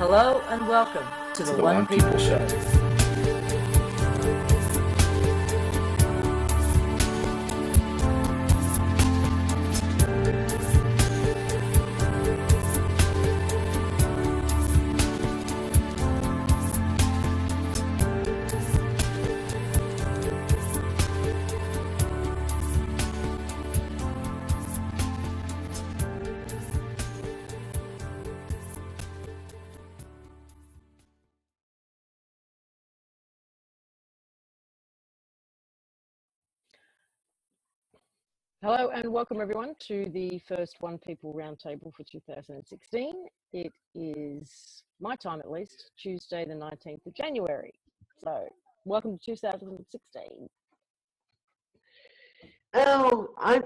Hello and welcome to the One People Show. Hello and welcome everyone to the first One People Roundtable for 2016. It is, my time at least, Tuesday the 19th of January. So welcome to 2016. Oh, I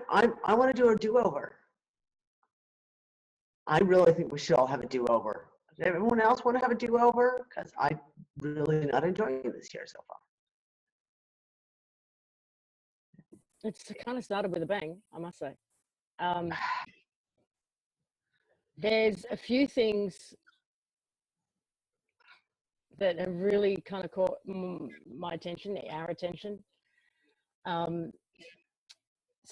want to do a do-over. I really think we should all have a do-over. Does everyone else want to have a do-over? Because I'm really not enjoying this year so far. It's kind of started with a bang, I must say. There's a few things that have really kind of caught my attention, our attention. Some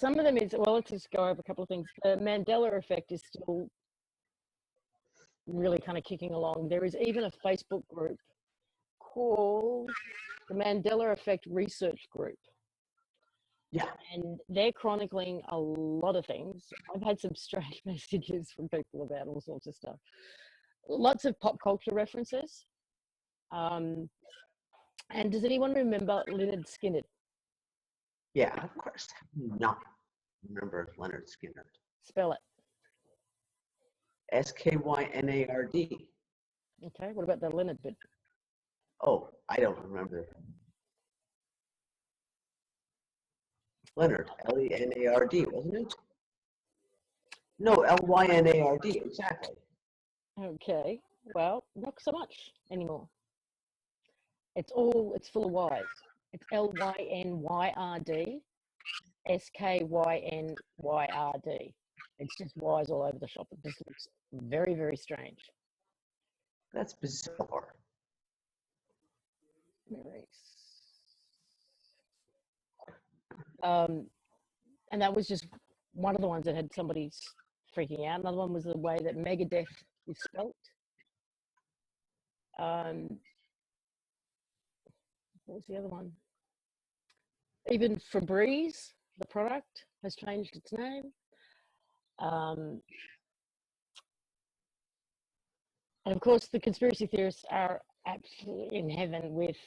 of them is, well, let's just go over a couple of things. The Mandela effect is still really kind of kicking along. There is even a Facebook group called the Mandela Effect Research Group. Yeah. And they're chronicling a lot of things. I've had some strange messages from people about all sorts of stuff. Lots of pop culture references. And does anyone remember Leonard Skinner? Yeah, of course. Not remember Leonard Skinner. Spell it. S-K-Y-N-A-R-D. Okay, what about the Leonard bit? Oh, I don't remember. Leonard, L-E-N-A-R-D, wasn't it? No, L-Y-N-A-R-D, exactly. Okay, well, not so much anymore. It's full of Y's. It's L-Y-N-Y-R-D, S-K-Y-N-Y-R-D. It's just Y's all over the shop. It just looks very, very strange. That's bizarre. And that was just one of the ones that had somebody freaking out. Another one was the way that Megadeth is spelt. What was the other one? Even Febreze, the product, has changed its name. And of course, the conspiracy theorists are absolutely in heaven with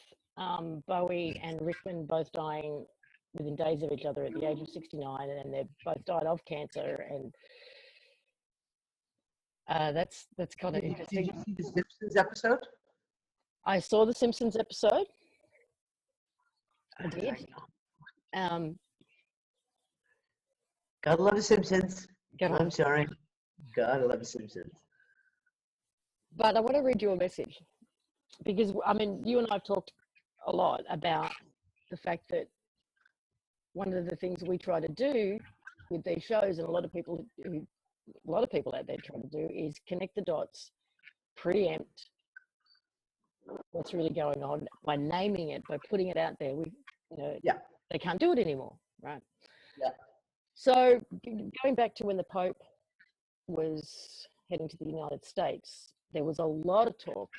Bowie and Rickman both dying within days of each other at the age of 69, and they've both died of cancer. And that's kind of interesting. Did you see the Simpsons episode? I saw the Simpsons episode. I did. Gotta love the Simpsons. I'm sorry. Gotta love the Simpsons. But I want to read you a message because, I mean, you and I have talked a lot about the fact that one of the things we try to do with these shows, and a lot of people out there try to do, is connect the dots, preempt what's really going on by naming it, by putting it out there. They can't do it anymore, right? Yeah. So going back to when the Pope was heading to the United States, there was a lot of talk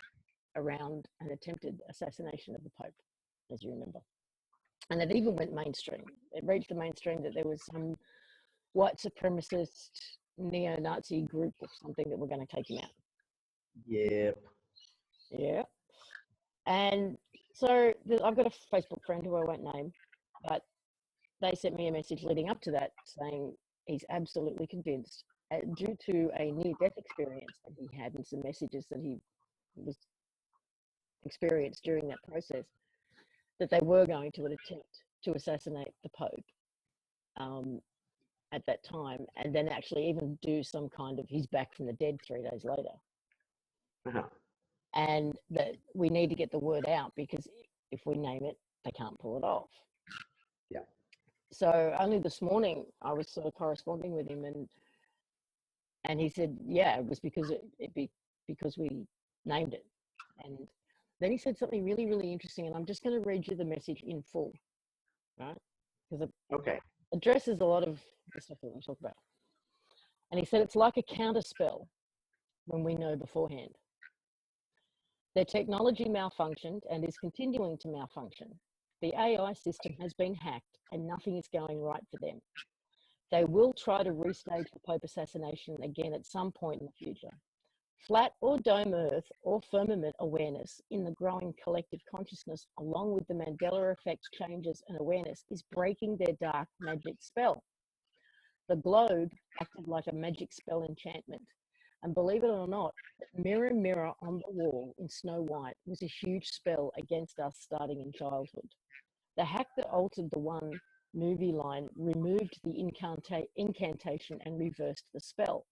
around an attempted assassination of the Pope, as you remember. And it even went mainstream. It reached the mainstream that there was some white supremacist neo-Nazi group or something that were going to take him out. Yep. Yeah. And so I've got a Facebook friend who I won't name, but they sent me a message leading up to that saying he's absolutely convinced, due to a near-death experience that he had and some messages that he was experienced during that process, that they were going to attempt to assassinate the Pope at that time, and then actually even do some kind of, he's back from the dead 3 days later. Uh-huh. And that we need to get the word out, because if we name it, they can't pull it off. Yeah. So only this morning I was sort of corresponding with him, and he said, yeah, it was because because we named it. And then he said something really, really interesting, and I'm just going to read you the message in full, right? Because it Okay. addresses a lot of the stuff that we talk about. And he said it's like a counterspell when we know beforehand. Their technology malfunctioned and is continuing to malfunction. The AI system has been hacked and nothing is going right for them. They will try to restage the Pope assassination again at some point in the future. Flat or dome Earth or firmament awareness in the growing collective consciousness, along with the Mandela effect changes and awareness, is breaking their dark magic spell. The globe acted like a magic spell enchantment. And believe it or not, Mirror, Mirror on the Wall in Snow White was a huge spell against us starting in childhood. The hack that altered the one movie line removed the incantation and reversed the spell.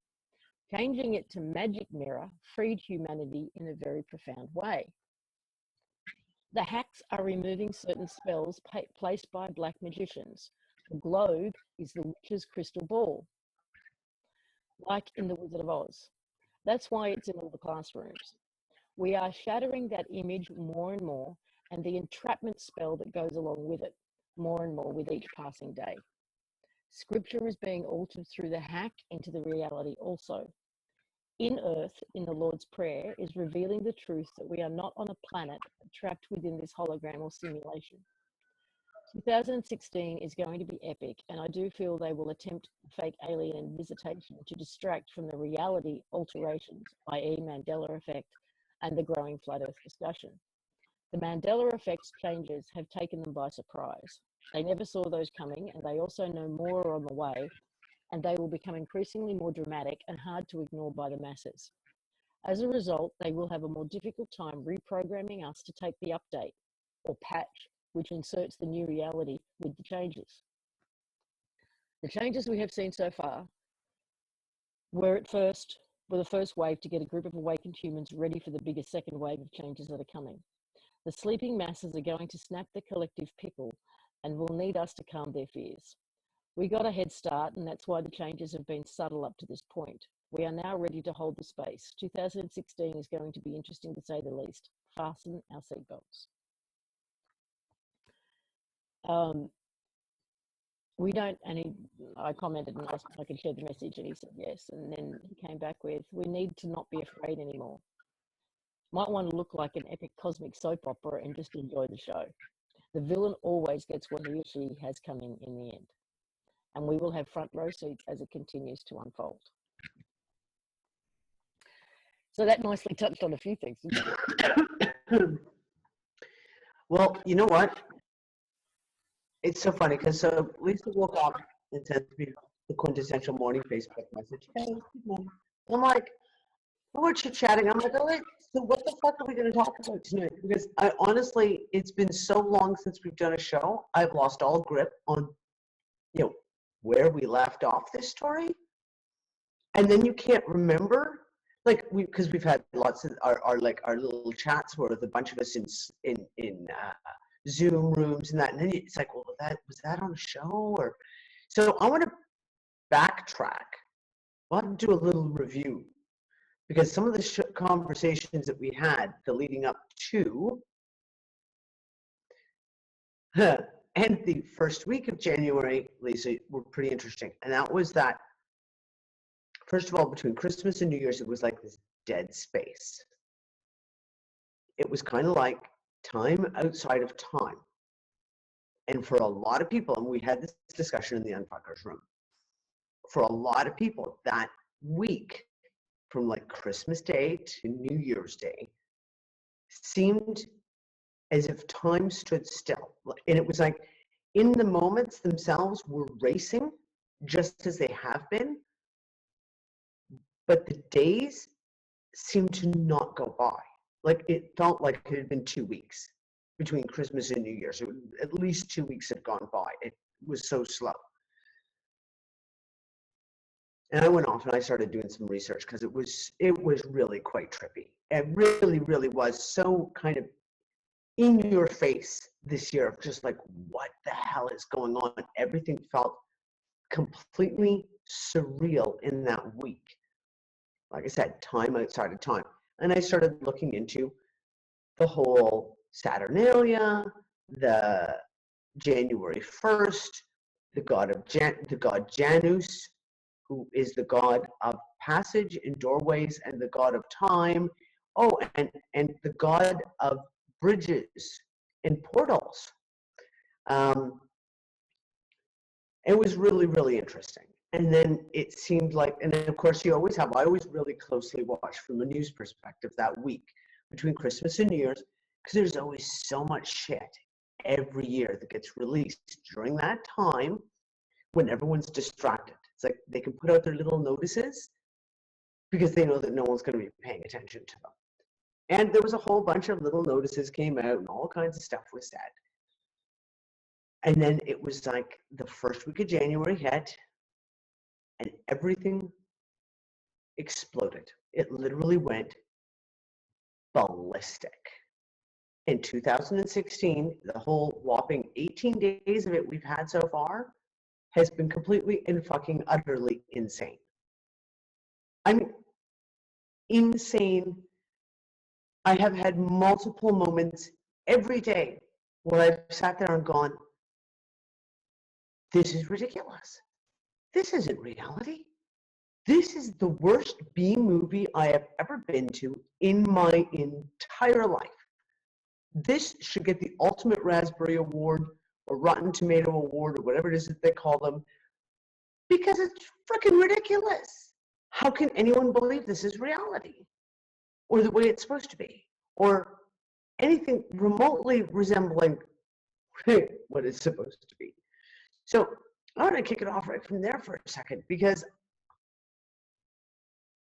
Changing it to magic mirror freed humanity in a very profound way. The hacks are removing certain spells placed by black magicians. The globe is the witch's crystal ball, like in The Wizard of Oz. That's why it's in all the classrooms. We are shattering that image more and more, and the entrapment spell that goes along with it, more and more with each passing day. Scripture is being altered through the hack into the reality also. In Earth, in the Lord's Prayer, is revealing the truth that we are not on a planet trapped within this hologram or simulation. 2016 is going to be epic, and I do feel they will attempt fake alien visitation to distract from the reality alterations, i.e. Mandela effect, and the growing flat Earth discussion. The Mandela effect's changes have taken them by surprise. They never saw those coming, and they also know more are on the way, and they will become increasingly more dramatic and hard to ignore by the masses. As a result, they will have a more difficult time reprogramming us to take the update, or patch, which inserts the new reality with the changes. The changes we have seen so far were the first wave to get a group of awakened humans ready for the bigger second wave of changes that are coming. The sleeping masses are going to snap the collective pickle and will need us to calm their fears. We got a head start, and that's why the changes have been subtle up to this point. We are now ready to hold the space. 2016 is going to be interesting to say the least. Fasten our seatbelts. We don't, and I commented and asked if I could share the message, and he said yes. And then he came back with, we need to not be afraid anymore. Might want to look like an epic cosmic soap opera and just enjoy the show. The villain always gets what he or she has coming in the end. And we will have front row seats as it continues to unfold. So that nicely touched on a few things, didn't it? Well, you know what? It's so funny because Lisa woke up and sent me the quintessential morning Facebook message. Hey, good morning. I'm like, we're chit-chatting. I'm like, all right, so what the fuck are we going to talk about tonight? Because I honestly, it's been so long since we've done a show. I've lost all grip on, where we left off this story. And then you can't remember, because we've had lots of our little chats where the bunch of us in Zoom rooms and that, and then it's like, well, was that on a show? Or so I want to backtrack. I want to do a little review because some of the conversations that we had, the leading up to, and the first week of January, Lisa, were pretty interesting. And that was that, first of all, between Christmas and New Year's, it was like this dead space. It was kind of like time outside of time. And for a lot of people, and we had this discussion in the Unfuckers room, for a lot of people, that week from like Christmas Day to New Year's Day seemed as if time stood still. And it was like in the moments themselves were racing just as they have been, but the days seemed to not go by. Like it felt like it had been 2 weeks between Christmas and New Year's. So at least 2 weeks had gone by. It was so slow. And I went off and I started doing some research because it was really quite trippy. It really, really was so kind of in your face this year of just like, what the hell is going on? Everything felt completely surreal in that week. Like I said, time outside of time. and I started looking into the whole Saturnalia, the January 1st, the god Janus, who is the god of passage in doorways and the god of time. Oh, and the god of bridges and portals. It was really, really interesting. And then it seemed like, and then of course I always really closely watch from a news perspective that week between Christmas and New Year's, because there's always so much shit every year that gets released during that time when everyone's distracted. It's like they can put out their little notices because they know that no one's going to be paying attention to them. And there was a whole bunch of little notices came out and all kinds of stuff was said. And then it was like the first week of January hit and everything exploded. It literally went ballistic. In 2016, the whole whopping 18 days of it we've had so far has been completely and fucking utterly insane. I mean, insane. I have had multiple moments every day where I've sat there and gone, this is ridiculous. This isn't reality. This is the worst B movie I have ever been to in my entire life. This should get the Ultimate Raspberry Award or Rotten Tomato Award or whatever it is that they call them, because it's freaking ridiculous. How can anyone believe this is reality or the way it's supposed to be or anything remotely resembling what it's supposed to be? So I want to kick it off right from there for a second, because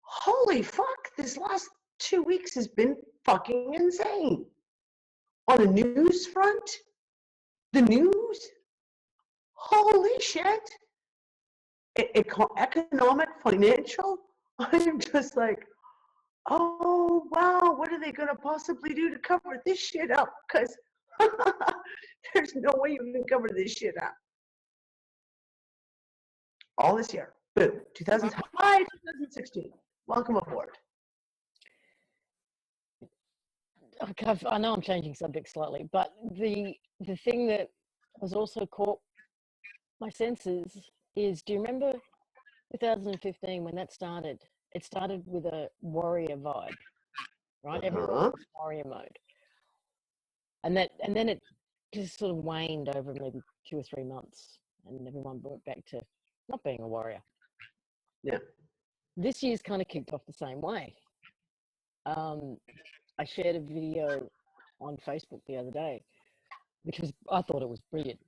holy fuck, this last 2 weeks has been fucking insane. On the news front, the news, holy shit. Economic, financial, I'm just like, oh wow, what are they going to possibly do to cover this shit up? Because there's no way you can cover this shit up. All this year, boom, 2016. Welcome aboard. I know I'm changing subject slightly, but the thing that has also caught my senses is, do you remember 2015 when that started? It started with a warrior vibe, right? Everyone was warrior mode, and then it just sort of waned over maybe 2 or 3 months, and everyone went back to not being a warrior. Yeah. This year's kind of kicked off the same way. I shared a video on Facebook the other day, which I thought it was brilliant.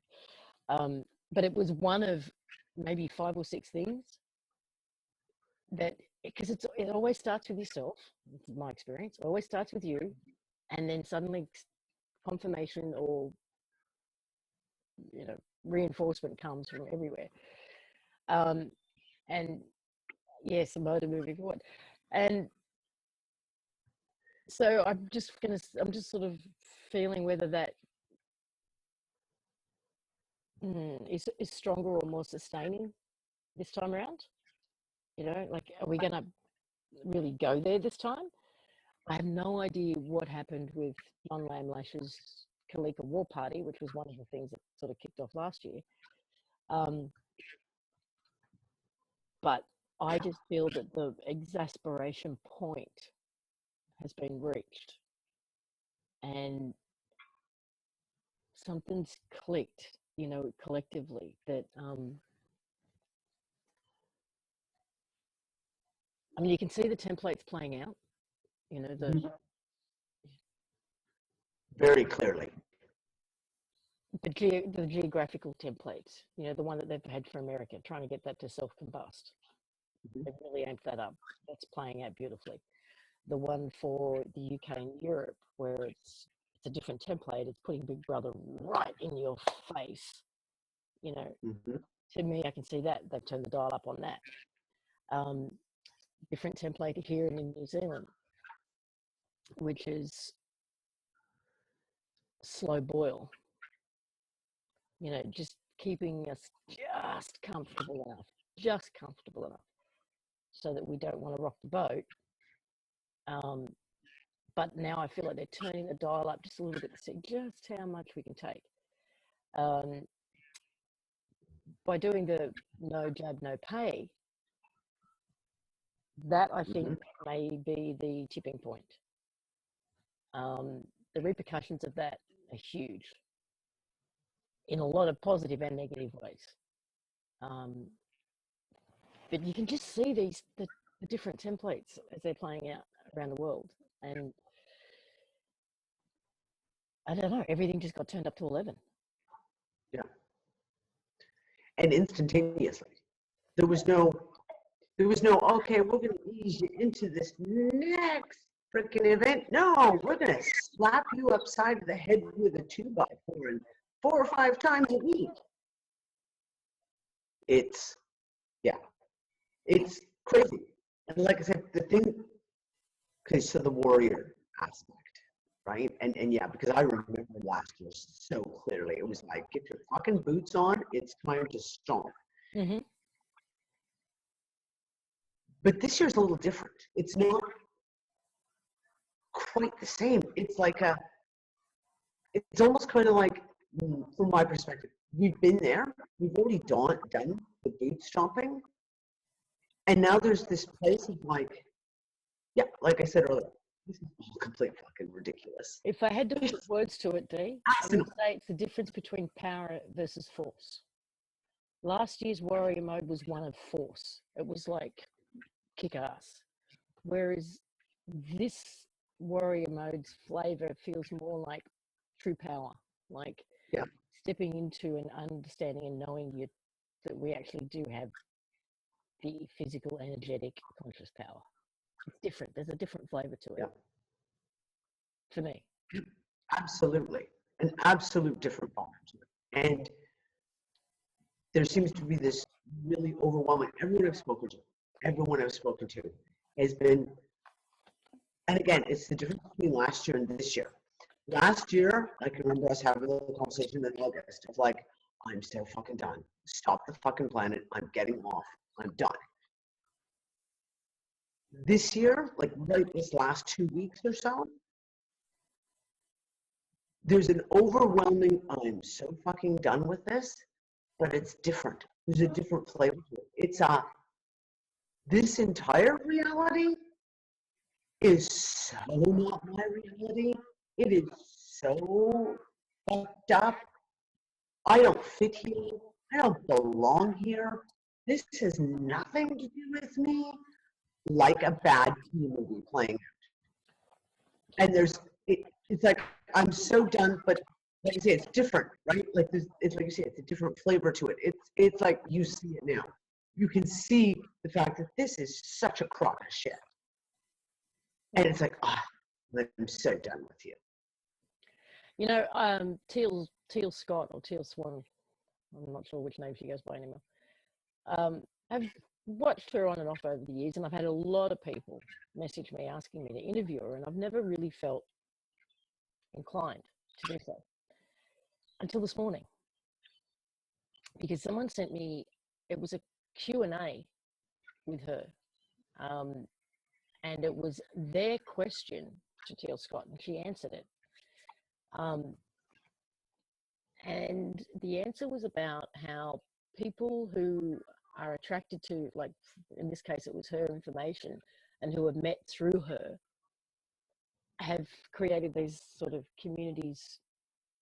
But it was one of maybe 5 or 6 things that, because it always starts with yourself. This is my experience. It always starts with you, and then suddenly confirmation or reinforcement comes from everywhere. And yes, a motor moving forward. And so I'm just sort of feeling whether that is stronger or more sustaining this time around. Like, are we going to really go there this time? I have no idea what happened with John Lamlash's Kalika War Party, which was one of the things that sort of kicked off last year. But I just feel that the exasperation point has been reached, and something's clicked, collectively, that I mean, you can see the templates playing out, very clearly. The geographical templates, the one that they've had for America, trying to get that to self-combust. They've really amped that up. That's playing out beautifully. The one for the UK and Europe, where it's a different template, it's putting Big Brother right in your face. To me, I can see that they've turned the dial up on that. Different template here in New Zealand, which is slow boil. Just keeping us just comfortable enough, so that we don't want to rock the boat. but now I feel like they're turning the dial up just a little bit to see just how much we can take. By doing the no jab, no pay, that I think may be the tipping point. The repercussions of that are huge in a lot of positive and negative ways. But you can just see the different templates as they're playing out around the world. And I don't know, everything just got turned up to 11. Yeah. And instantaneously. There was no, okay, we're going to ease you into this next freaking event. No, we're going to slap you upside the head with a 2x4 and 4 or 5 times a week. It's crazy. And like I said, the thing, okay, so the warrior aspect, right? And yeah, because I remember last year so clearly. It was like, get your fucking boots on. It's time to stomp. Mm-hmm. But this year's a little different. It's not quite the same. It's like it's almost kind of like, from my perspective, we've been there. We've already done the boot stomping. And now there's this place of like, yeah, like I said earlier, this is completely fucking ridiculous. If I had to put words to it, Dee, I would say it's the difference between power versus force. Last year's warrior mode was one of force. It was like kick ass. Whereas this warrior mode's flavor feels more like true power, like stepping into and understanding and knowing that we actually do have the physical, energetic, conscious power. It's different. There's a different flavor to it. Yeah. For me. Absolutely. An absolute different flavor to it. And there seems to be this really overwhelming, everyone I've spoken to has been, and again, it's the difference between last year and this year. Last year, I can remember us having a little conversation in August of like, I'm so fucking done. Stop the fucking planet. I'm getting off. I'm done. This year, like right this last 2 weeks or so, there's an overwhelming, I'm so fucking done with this, but it's different. There's a different flavor to it. It's this entire reality is so not my reality. It is so fucked up. I don't fit here. I don't belong here. This has nothing to do with me. Like a bad TV movie playing out. And it's like, I'm so done, but like you say, it's different, right? Like it's like you say, it's a different flavor to it. It's like you see it now. You can see the fact that this is such a crock of shit. And it's like, I'm so done with you. You know, Teal Scott or Teal Swan, I'm not sure which name she goes by anymore. I've watched her on and off over the years, and I've had a lot of people message me asking me to interview her, and I've never really felt inclined to do so until this morning, because someone sent me, it was a Q&A with her, and it was their question to Teal Scott, and she answered it. And the answer was about how people who are attracted to, like in this case it was her information, and who have met through her, have created these sort of communities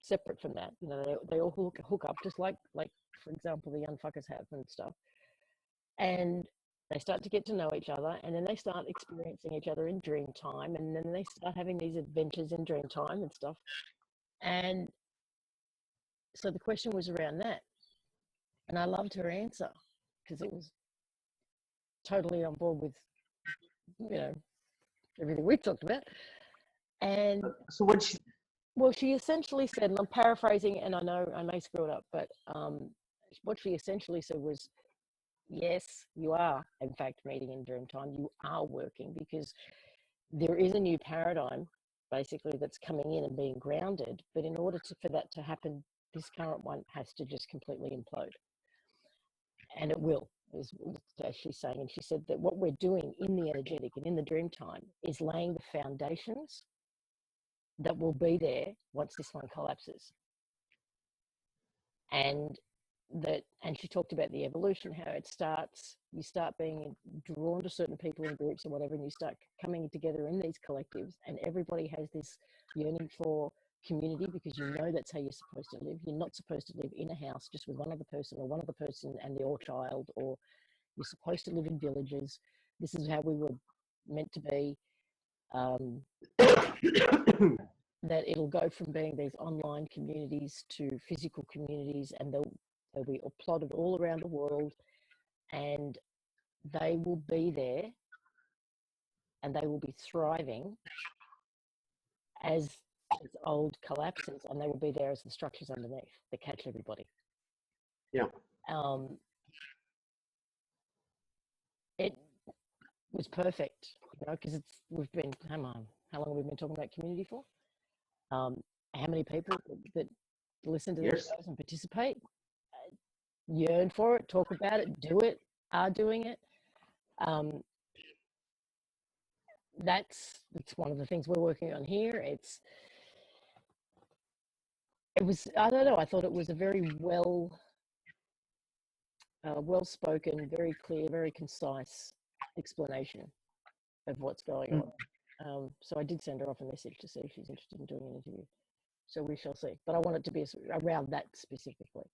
separate from that. You know, they all hook up just like for example the young fuckers have and stuff, and they start to get to know each other, and then they start experiencing each other in dream time, and then they start having these adventures in dream time and stuff. And so the question was around that, and I loved her answer because it was totally on board with, you know, everything we talked about. And so what she essentially said, and I'm paraphrasing, and I know I may screw it up, but what she essentially said was, yes, you are in fact meeting in dream time. You are working, because there is a new paradigm basically that's coming in and being grounded. But in order for that to happen, this current one has to just completely implode. And it will, as she's saying. And she said that what we're doing in the energetic and in the dream time is laying the foundations that will be there once this one collapses. And she talked about the evolution, how it starts. You start being drawn to certain people in groups or whatever, and you start coming together in these collectives, and everybody has this yearning for community, because you know that's how you're supposed to live. You're not supposed to live in a house just with one other person, or one other person and their child, or you're supposed to live in villages. This is how we were meant to be. That it'll go from being these online communities to physical communities, and they'll be plotted all around the world, and they will be there, and they will be thriving as old collapses, and they will be there as the structures underneath that catch everybody. Yeah. It was perfect, because we've been, how long have we been talking about community for? How many people that listen to these shows and participate, yearn for it, talk about it, do it, are doing it. That's one of the things we're working on here. It was, I don't know, I thought it was a very well-spoken, very clear, very concise explanation of what's going on. So I did send her off a message to see if she's interested in doing an interview. So we shall see. But I want it to be around that specifically.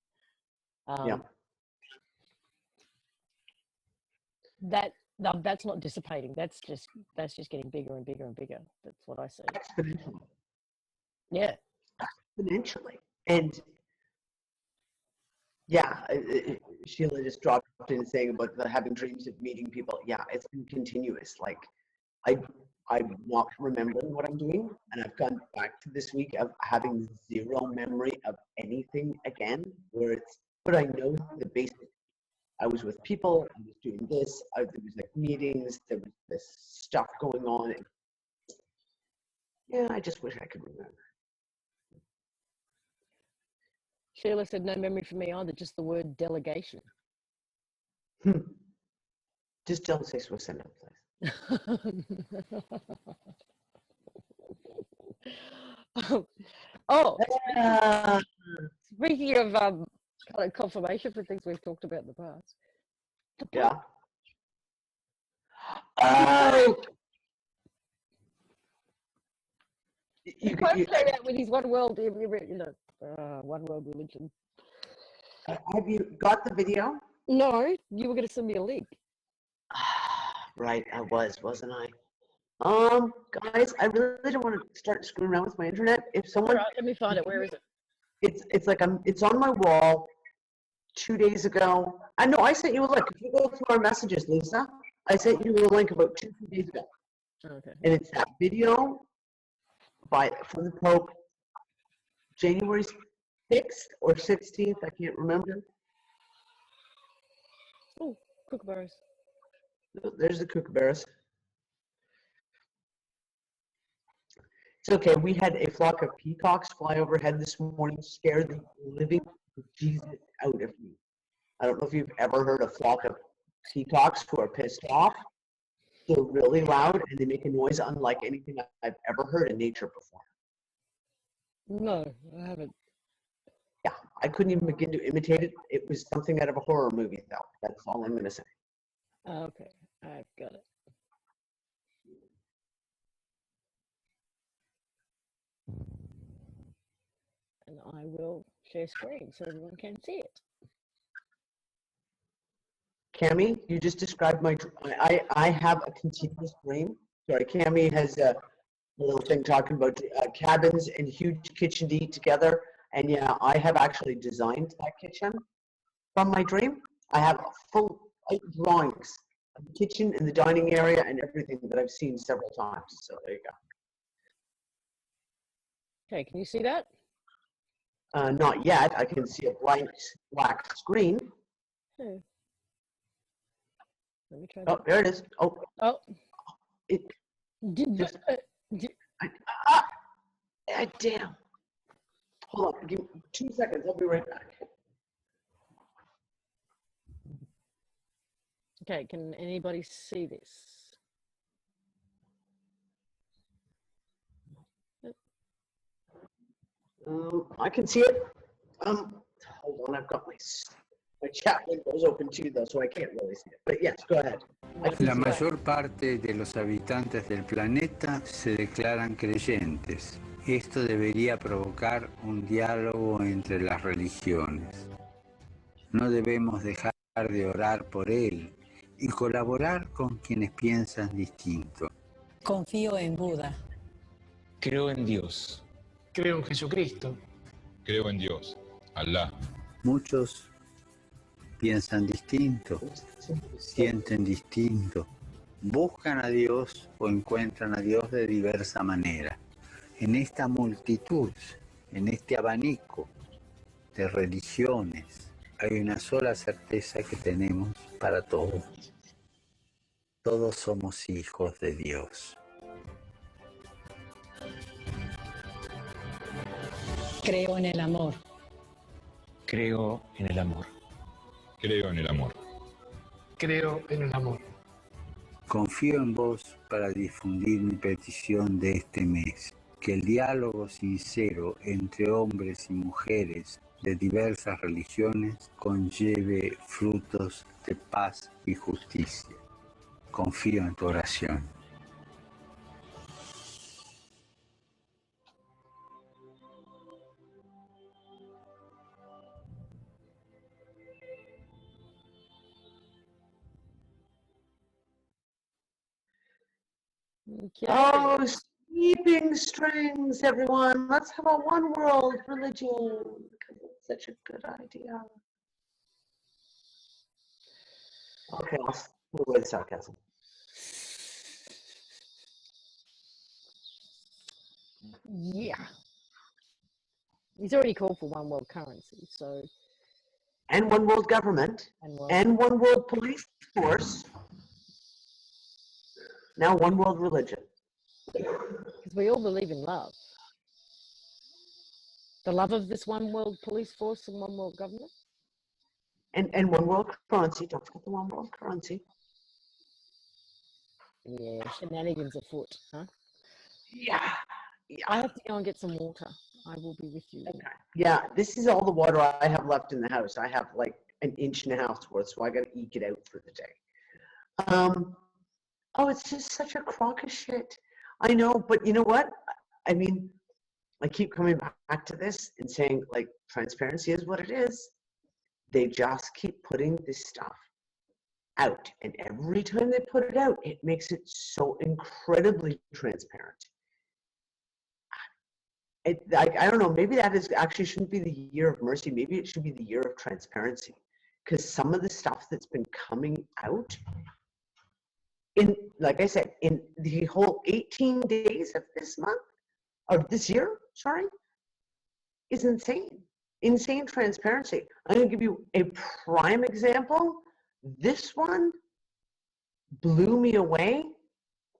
That's not dissipating. That's just getting bigger and bigger and bigger. That's what I see. Exponentially. Yeah. Exponentially. And yeah, Sheila just dropped in saying about having dreams of meeting people. Yeah, it's been continuous. Like I'm not remembering what I'm doing, and I've gone back to this week of having zero memory of anything again. But I know the basic. I was with people. I was doing this. There was like meetings. There was this stuff going on. And yeah, I just wish I could remember. Sheila said, no memory for me either, just the word delegation. Just don't say Swiss Send Up, please. Speaking of kind of confirmation for things we've talked about in the past. Yeah. Oh! You came out with his one world, one world religion. Have you got the video? No, you were going to send me a link. Right, I wasn't I? Guys, I really don't want to start screwing around with my internet. If someone, all right, let me find it. Where is it? It's on my wall. 2 days ago. I know I sent you a link. If you go through our messages, Lisa, I sent you a link about 2 days ago. Okay. And it's that video from the Pope, January 6th or 16th, I can't remember. Oh, kookaburras. There's the kookaburras. It's okay. We had a flock of peacocks fly overhead this morning, scare the living Jesus out of me. I don't know if you've ever heard a flock of peacocks who are pissed off. They're really loud and they make a noise unlike anything I've ever heard in nature before. No, I haven't. Yeah, I couldn't even begin to imitate it. It was something out of a horror movie, though. That's all I'm going to say. Okay, I've got it. And I will share screen so everyone can see it. Cami, you just described my. I have a continuous dream. Sorry, Cami has a little thing talking about cabins and huge kitchen to eat together. And yeah, I have actually designed that kitchen from my dream. I have full drawings of the kitchen and the dining area and everything that I've seen several times. So there you go. Okay, can you see that? Not yet. I can see a black screen. Hmm. Let me try. Oh, there it is. Oh. It. Damn. Hold on. Give me 2 seconds. I'll be right back. Okay, can anybody see this? I can see it. Hold on, I've got my chat windows open too, though, so I can't really see it. But yes, go ahead. La mayor parte de los habitantes del planeta se declaran creyentes. Esto debería provocar un diálogo entre las religiones. No debemos dejar de orar por él y colaborar con quienes piensan distinto. Confío en Buda. Creo en Dios. Creo en Jesucristo. Creo en Dios, Alá. Muchos piensan distinto, sienten distinto, buscan a Dios o encuentran a Dios de diversa manera. En esta multitud, en este abanico de religiones, hay una sola certeza que tenemos para todos. Todos somos hijos de Dios. Creo en el amor. Creo en el amor. Creo en el amor. Creo en el amor. Confío en vos para difundir mi petición de este mes, que el diálogo sincero entre hombres y mujeres de diversas religiones conlleve frutos de paz y justicia. Confío en tu oración. Okay. Oh, sweeping strings, everyone. Let's have a one world religion. Because it's such a good idea. Okay, I'll move away the sarcasm. Yeah. He's already called for one world currency, so. And one world government. And one world police force. Now one world religion. Because we all believe in love. The love of this one world police force and one world government. And one world currency. Don't forget the one world currency. Yeah, shenanigans afoot, huh? Yeah. I have to go and get some water. I will be with you. Okay. Yeah, this is all the water I have left in the house. I have like an inch and a half's worth, so I got to eke it out for the day. Oh, it's just such a crock of shit. I know, but you know what? I mean, I keep coming back to this and saying, like, transparency is what it is. They just keep putting this stuff out. And every time they put it out, it makes it so incredibly transparent. I don't know, maybe that is actually shouldn't be the year of mercy. Maybe it should be the year of transparency. Because some of the stuff that's been coming out, like I said, in the whole 18 days of this month, of this year, sorry, is insane. Insane transparency. I'm going to give you a prime example. This one blew me away.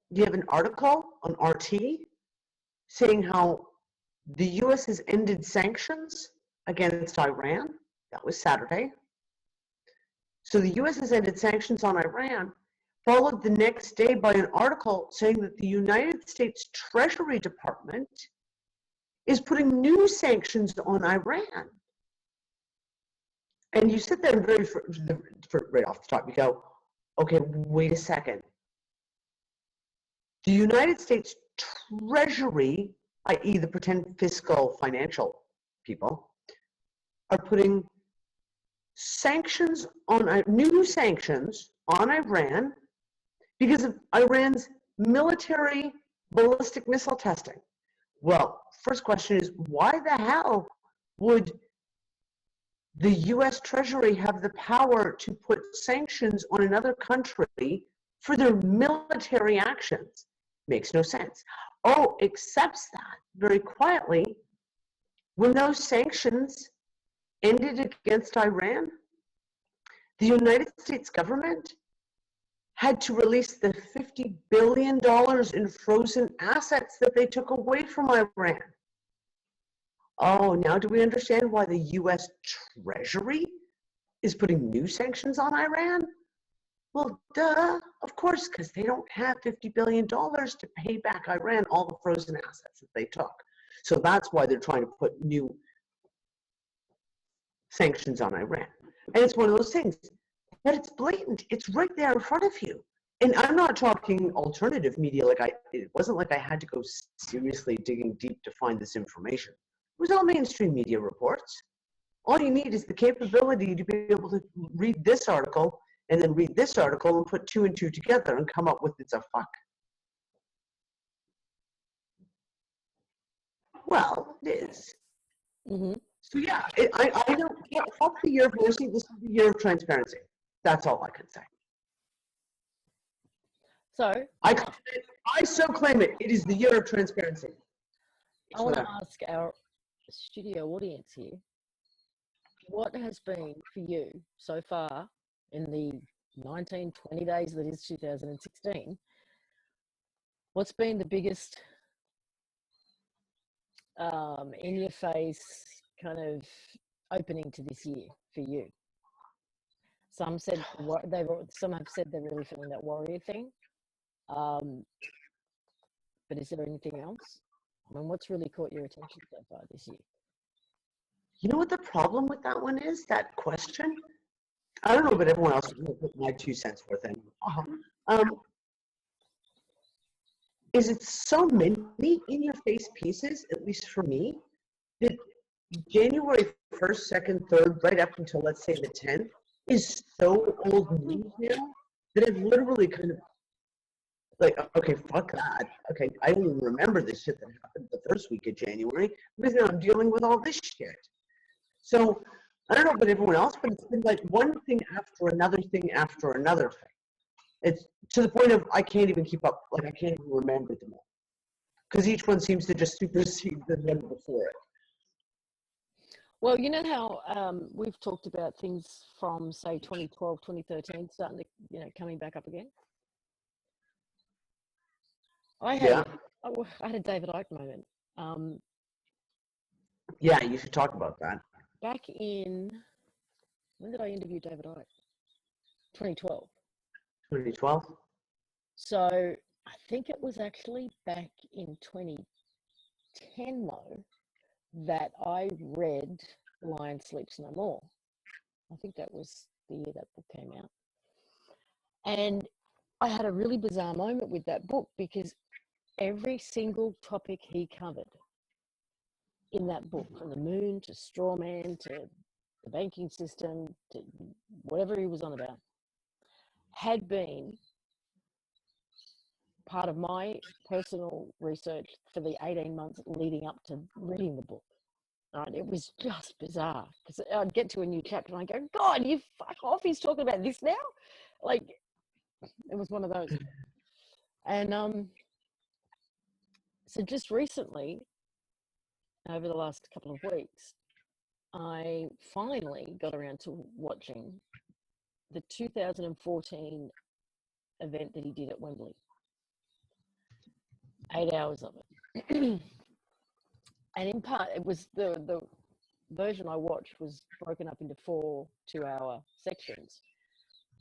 You have an article on RT saying how the U.S. has ended sanctions against Iran. That was Saturday. So the U.S. has ended sanctions on Iran, followed the next day by an article saying that the United States Treasury Department is putting new sanctions on Iran. And you sit there and right off the top, you go, okay, wait a second. The United States Treasury, i.e. the pretend fiscal financial people, are putting sanctions on new sanctions on Iran because of Iran's military ballistic missile testing. Well, first question is, why the hell would the US Treasury have the power to put sanctions on another country for their military actions? Makes no sense. Oh, accepts that very quietly. When those sanctions ended against Iran, the United States government had to release the $50 billion in frozen assets that they took away from Iran. Oh, now do we understand why the US Treasury is putting new sanctions on Iran? Well, duh, of course, because they don't have $50 billion to pay back Iran all the frozen assets that they took. So that's why they're trying to put new sanctions on Iran. And it's one of those things, but it's blatant. It's right there in front of you. And I'm not talking alternative media. It wasn't like I had to go seriously digging deep to find this information. It was all mainstream media reports. All you need is the capability to be able to read this article and then read this article and put two and two together and come up with it's a fuck. Well, it is. Mm-hmm. So yeah, I don't fuck the year of mercy. This is the year of transparency. That's all I can say. So I so claim it. It is the year of transparency. I want to ask our studio audience here, what has been for you so far in the 19, 20 days that is 2016, what's been the biggest in your face kind of opening to this year for you? Some said some have said they're really feeling that warrior thing. But is there anything else? I mean, what's really caught your attention so far this year? You know what the problem with that one is? That question? I don't know about everyone else. I'm going to put my 2 cents worth in. Is it so many in-your-face pieces, at least for me, that January 1st, 2nd, 3rd, right up until, let's say, the 10th, is so old news now that I've literally kind of, like, okay, fuck that. Okay, I don't even remember the shit that happened the first week of January because now I'm dealing with all this shit. So, I don't know about everyone else, but it's been like one thing after another thing after another thing. It's to the point of I can't even keep up. Like, I can't even remember them all. Because each one seems to just supersede the one before it. Well, you know how we've talked about things from, say, 2012, 2013, starting to, coming back up again? I had a David Icke moment. Yeah, you should talk about that. Back in, when did I interview David Icke? 2012. 2012? So I think it was actually back in 2010, though, that I read Lion Sleeps No More. I think that was the year that book came out. And I had a really bizarre moment with that book because every single topic he covered in that book, from the moon to straw man to the banking system to whatever he was on about, had been part of my personal research for the 18 months leading up to reading the book. Right? It was just bizarre because I'd get to a new chapter and I go, God, you fuck off. He's talking about this now. Like, it was one of those. And so just recently, over the last couple of weeks, I finally got around to watching the 2014 event that he did at Wembley. 8 hours of it. And in part, it was the version I watched was broken up into 4 2-hour sections,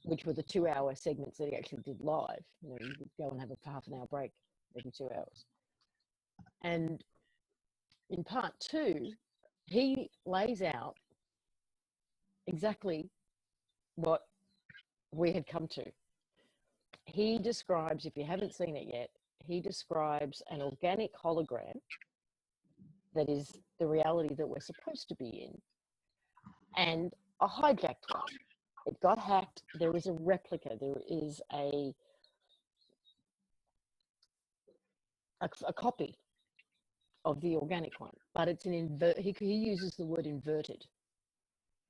which were the 2-hour segments that he actually did live. You would go and have a half an hour break every 2 hours. And in part 2, he lays out exactly what we had come to. He describes, if you haven't seen it yet, he describes an organic hologram that is the reality that we're supposed to be in, and a hijacked one. It got hacked. There is a replica. There is a copy of the organic one, but it's an he uses the word inverted.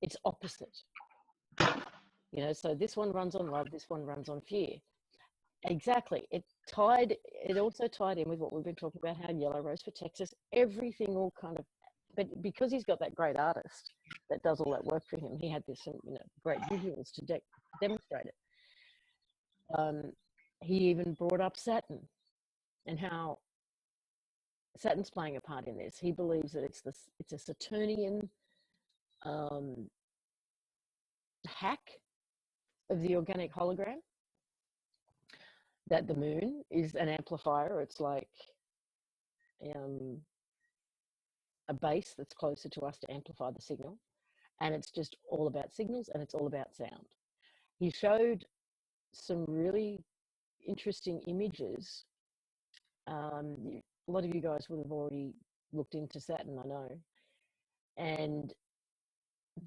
It's opposite. So this one runs on love, this one runs on fear. Exactly. It also tied in with what we've been talking about, how Yellow Rose for Texas, everything all kind of, but because he's got that great artist that does all that work for him, he had this, great visuals to demonstrate it. He even brought up Saturn and how Saturn's playing a part in this. He believes that it's a Saturnian hack of the organic hologram, that the moon is an amplifier. It's like a base that's closer to us to amplify the signal. And it's just all about signals and it's all about sound. He showed some really interesting images. A lot of you guys would have already looked into Saturn, I know. And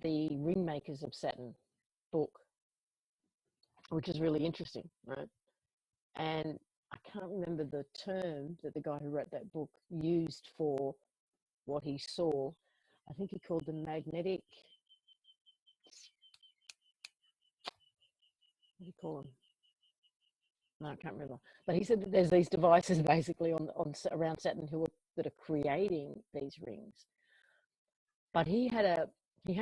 the Ringmakers of Saturn book, which is really interesting, right? And I can't remember the term that the guy who wrote that book used for what he saw. I think he called them magnetic, what do you call them? No, I can't remember. But he said that there's these devices basically on around Saturn that are creating these rings. But he had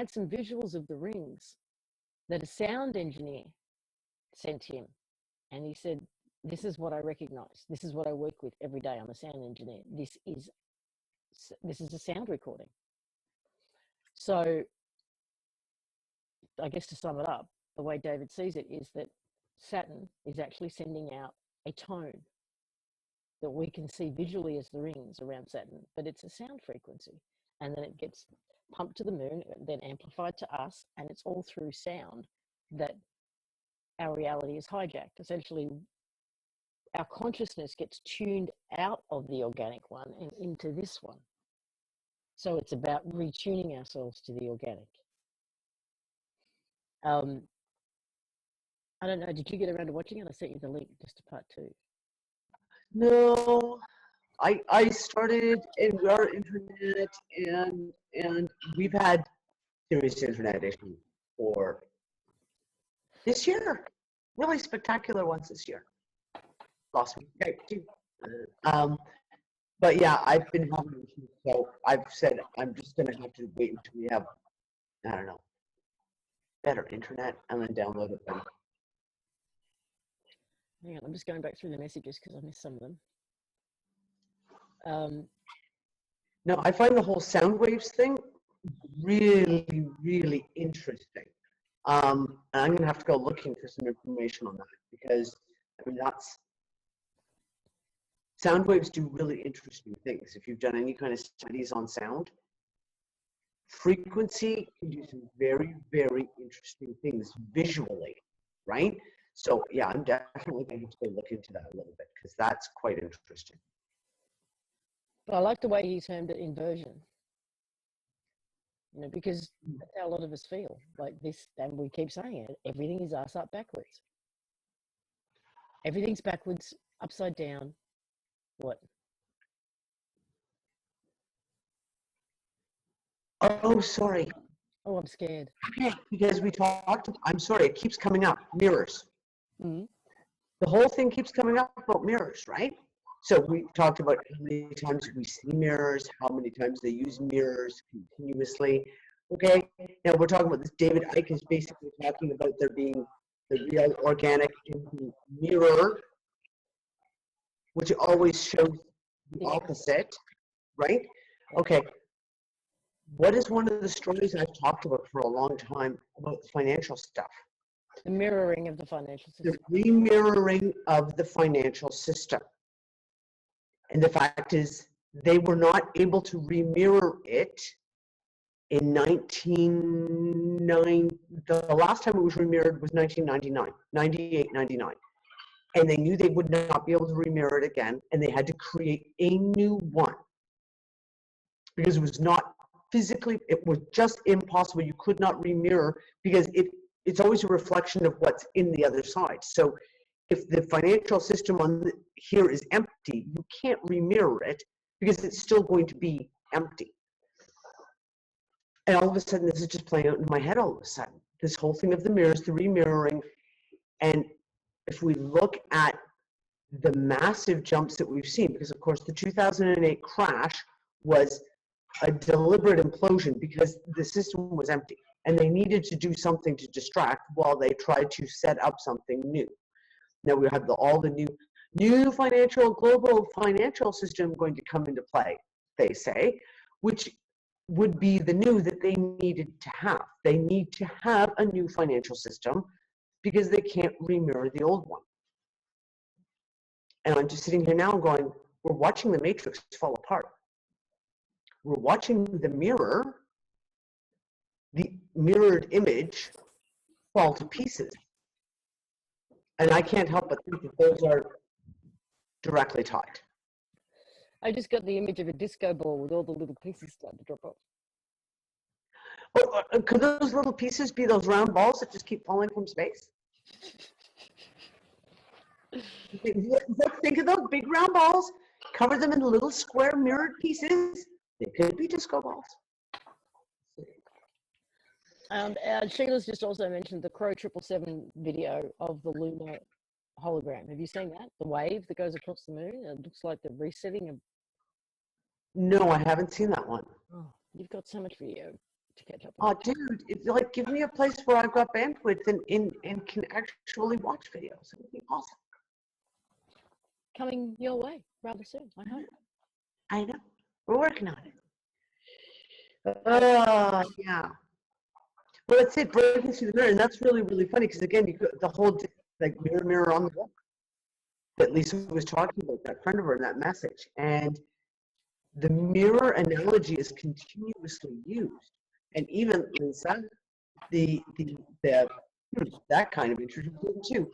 some visuals of the rings that a sound engineer sent him, and he said, "This is what I recognize. This is what I work with every day. I'm a sound engineer. This is a sound recording." So, I guess to sum it up, the way David sees it is that Saturn is actually sending out a tone that we can see visually as the rings around Saturn, but it's a sound frequency. And then it gets pumped to the moon, then amplified to us, and it's all through sound that our reality is hijacked. Essentially, our consciousness gets tuned out of the organic one and into this one. So it's about retuning ourselves to the organic. I don't know, did you get around to watching it? I sent you the link just to part 2. No, I started in our internet, and we've had serious internet issues for this year. Really spectacular ones this year. Last week, okay, too. But yeah, I've been having issues, so I've said I'm just gonna have to wait until we have, I don't know, better internet, and then download it then. Hang on, I'm just going back through the messages because I missed some of them. No, I find the whole sound waves thing really, really interesting. And I'm going to have to go looking for some information on that because, I mean, sound waves do really interesting things. If you've done any kind of studies on sound, frequency can do some very, very interesting things visually, right? So yeah, I'm definitely going to have to go look into that a little bit because that's quite interesting. But I like the way he termed it inversion. You know, because that's how a lot of us feel like this, and we keep saying it, everything is ass up backwards. Everything's backwards, upside down. What? Oh, sorry. Oh, I'm scared. Because we talked, I'm sorry, it keeps coming up, mirrors. Mm-hmm. The whole thing keeps coming up about mirrors, right? So we talked about how many times we see mirrors, how many times they use mirrors continuously. Okay, now we're talking about this. David Icke is basically talking about there being the real organic in the mirror, which always shows the opposite, right? Okay. What is one of the stories I've talked about for a long time about the financial stuff? The mirroring of the financial system. The remirroring of the financial system. And the fact is, they were not able to remirror it in 1999. The last time it was remirrored was 1999, 98, 99. And they knew they would not be able to remirror it again, and they had to create a new one. Because it was not physically, it was just impossible. You could not remirror because it's always a reflection of what's in the other side. So if the financial system on here is empty, you can't remirror it because it's still going to be empty. And all of a sudden, this is just playing out in my head all of a sudden. This whole thing of the mirrors, the remirroring. And if we look at the massive jumps that we've seen, because of course the 2008 crash was a deliberate implosion because the system was empty and they needed to do something to distract while they tried to set up something new. Now we have all the new global financial system going to come into play, they say, which would be the new that they needed to have. They need to have a new financial system because they can't remirror the old one. And I'm just sitting here now going, we're watching the matrix fall apart. we're watching the mirror, the mirrored image fall to pieces. And I can't help but think that those are directly tied. I just got the image of a disco ball with all the little pieces starting to drop off. Oh, could those little pieces be those round balls that just keep falling from space? Think of those big round balls, cover them in little square mirrored pieces. They could be disco balls. Sheila's just also mentioned the Crow 777 video of the lunar hologram. Have you seen that? The wave that goes across the moon? It looks like the resetting of... No, I haven't seen that one. Oh, you've got so much video to catch up Oh, on. dude, it's like, give me a place where I've got bandwidth and can actually watch videos. It would be awesome. Coming your way rather soon, I hope. I know. We're working on it. Yeah. Well, that's it, breaking through the mirror. And that's really, really funny because, again, you got the whole, like, mirror on the wall that Lisa was talking about, that friend of her in that message. And the mirror analogy is continuously used. And even, Lisa, that kind of interesting too.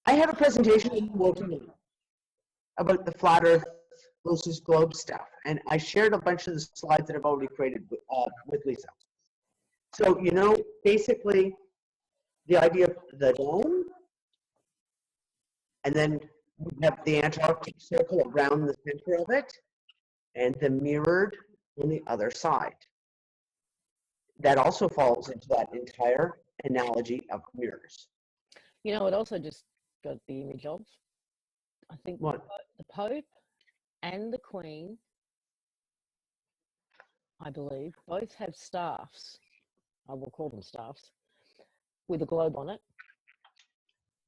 I have a presentation in Woking about the flat Earth versus globe stuff, and I shared a bunch of the slides that I've already created with Lisa. So, you know, basically, the idea of the dome, and then we have the Antarctic Circle around the center of it, and the mirrored on the other side. That also falls into that entire analogy of mirrors. You know, it also just got the image of, I think, What? the Pope and the Queen, I believe, both have staffs, I will call them staffs, with a globe on it.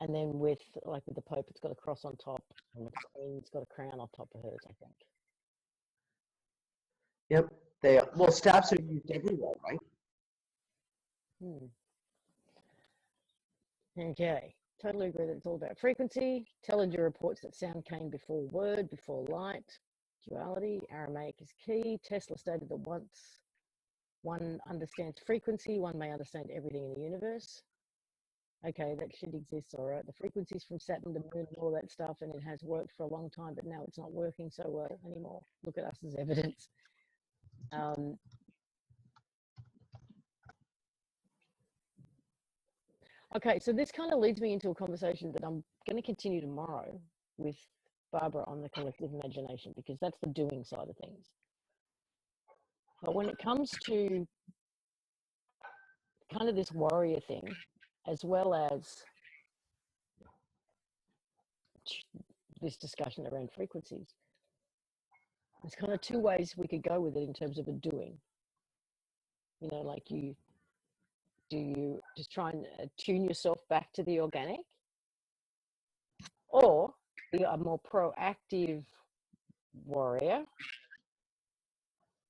And then with the Pope, it's got a cross on top, and the Queen's got a crown on top of hers, I think. Yep. They are. Well, staffs are used everywhere, right? Okay, totally agree that it's all about frequency. Tellinger reports that sound came before word, before light. Duality, Aramaic is key. Tesla stated that once one understands frequency, one may understand everything in the universe. Okay, that shit exists, all right. The frequencies from Saturn, the moon, and all that stuff, and it has worked for a long time, but now it's not working so well anymore. Look at us as evidence. Okay, so this kind of leads me into a conversation that I'm going to continue tomorrow with Barbara on the collective imagination, because that's the doing side of things. But when it comes to kind of this warrior thing, as well as this discussion around frequencies, there's kind of two ways we could go with it in terms of a doing. You know, like do you just try and tune yourself back to the organic, or be a more proactive warrior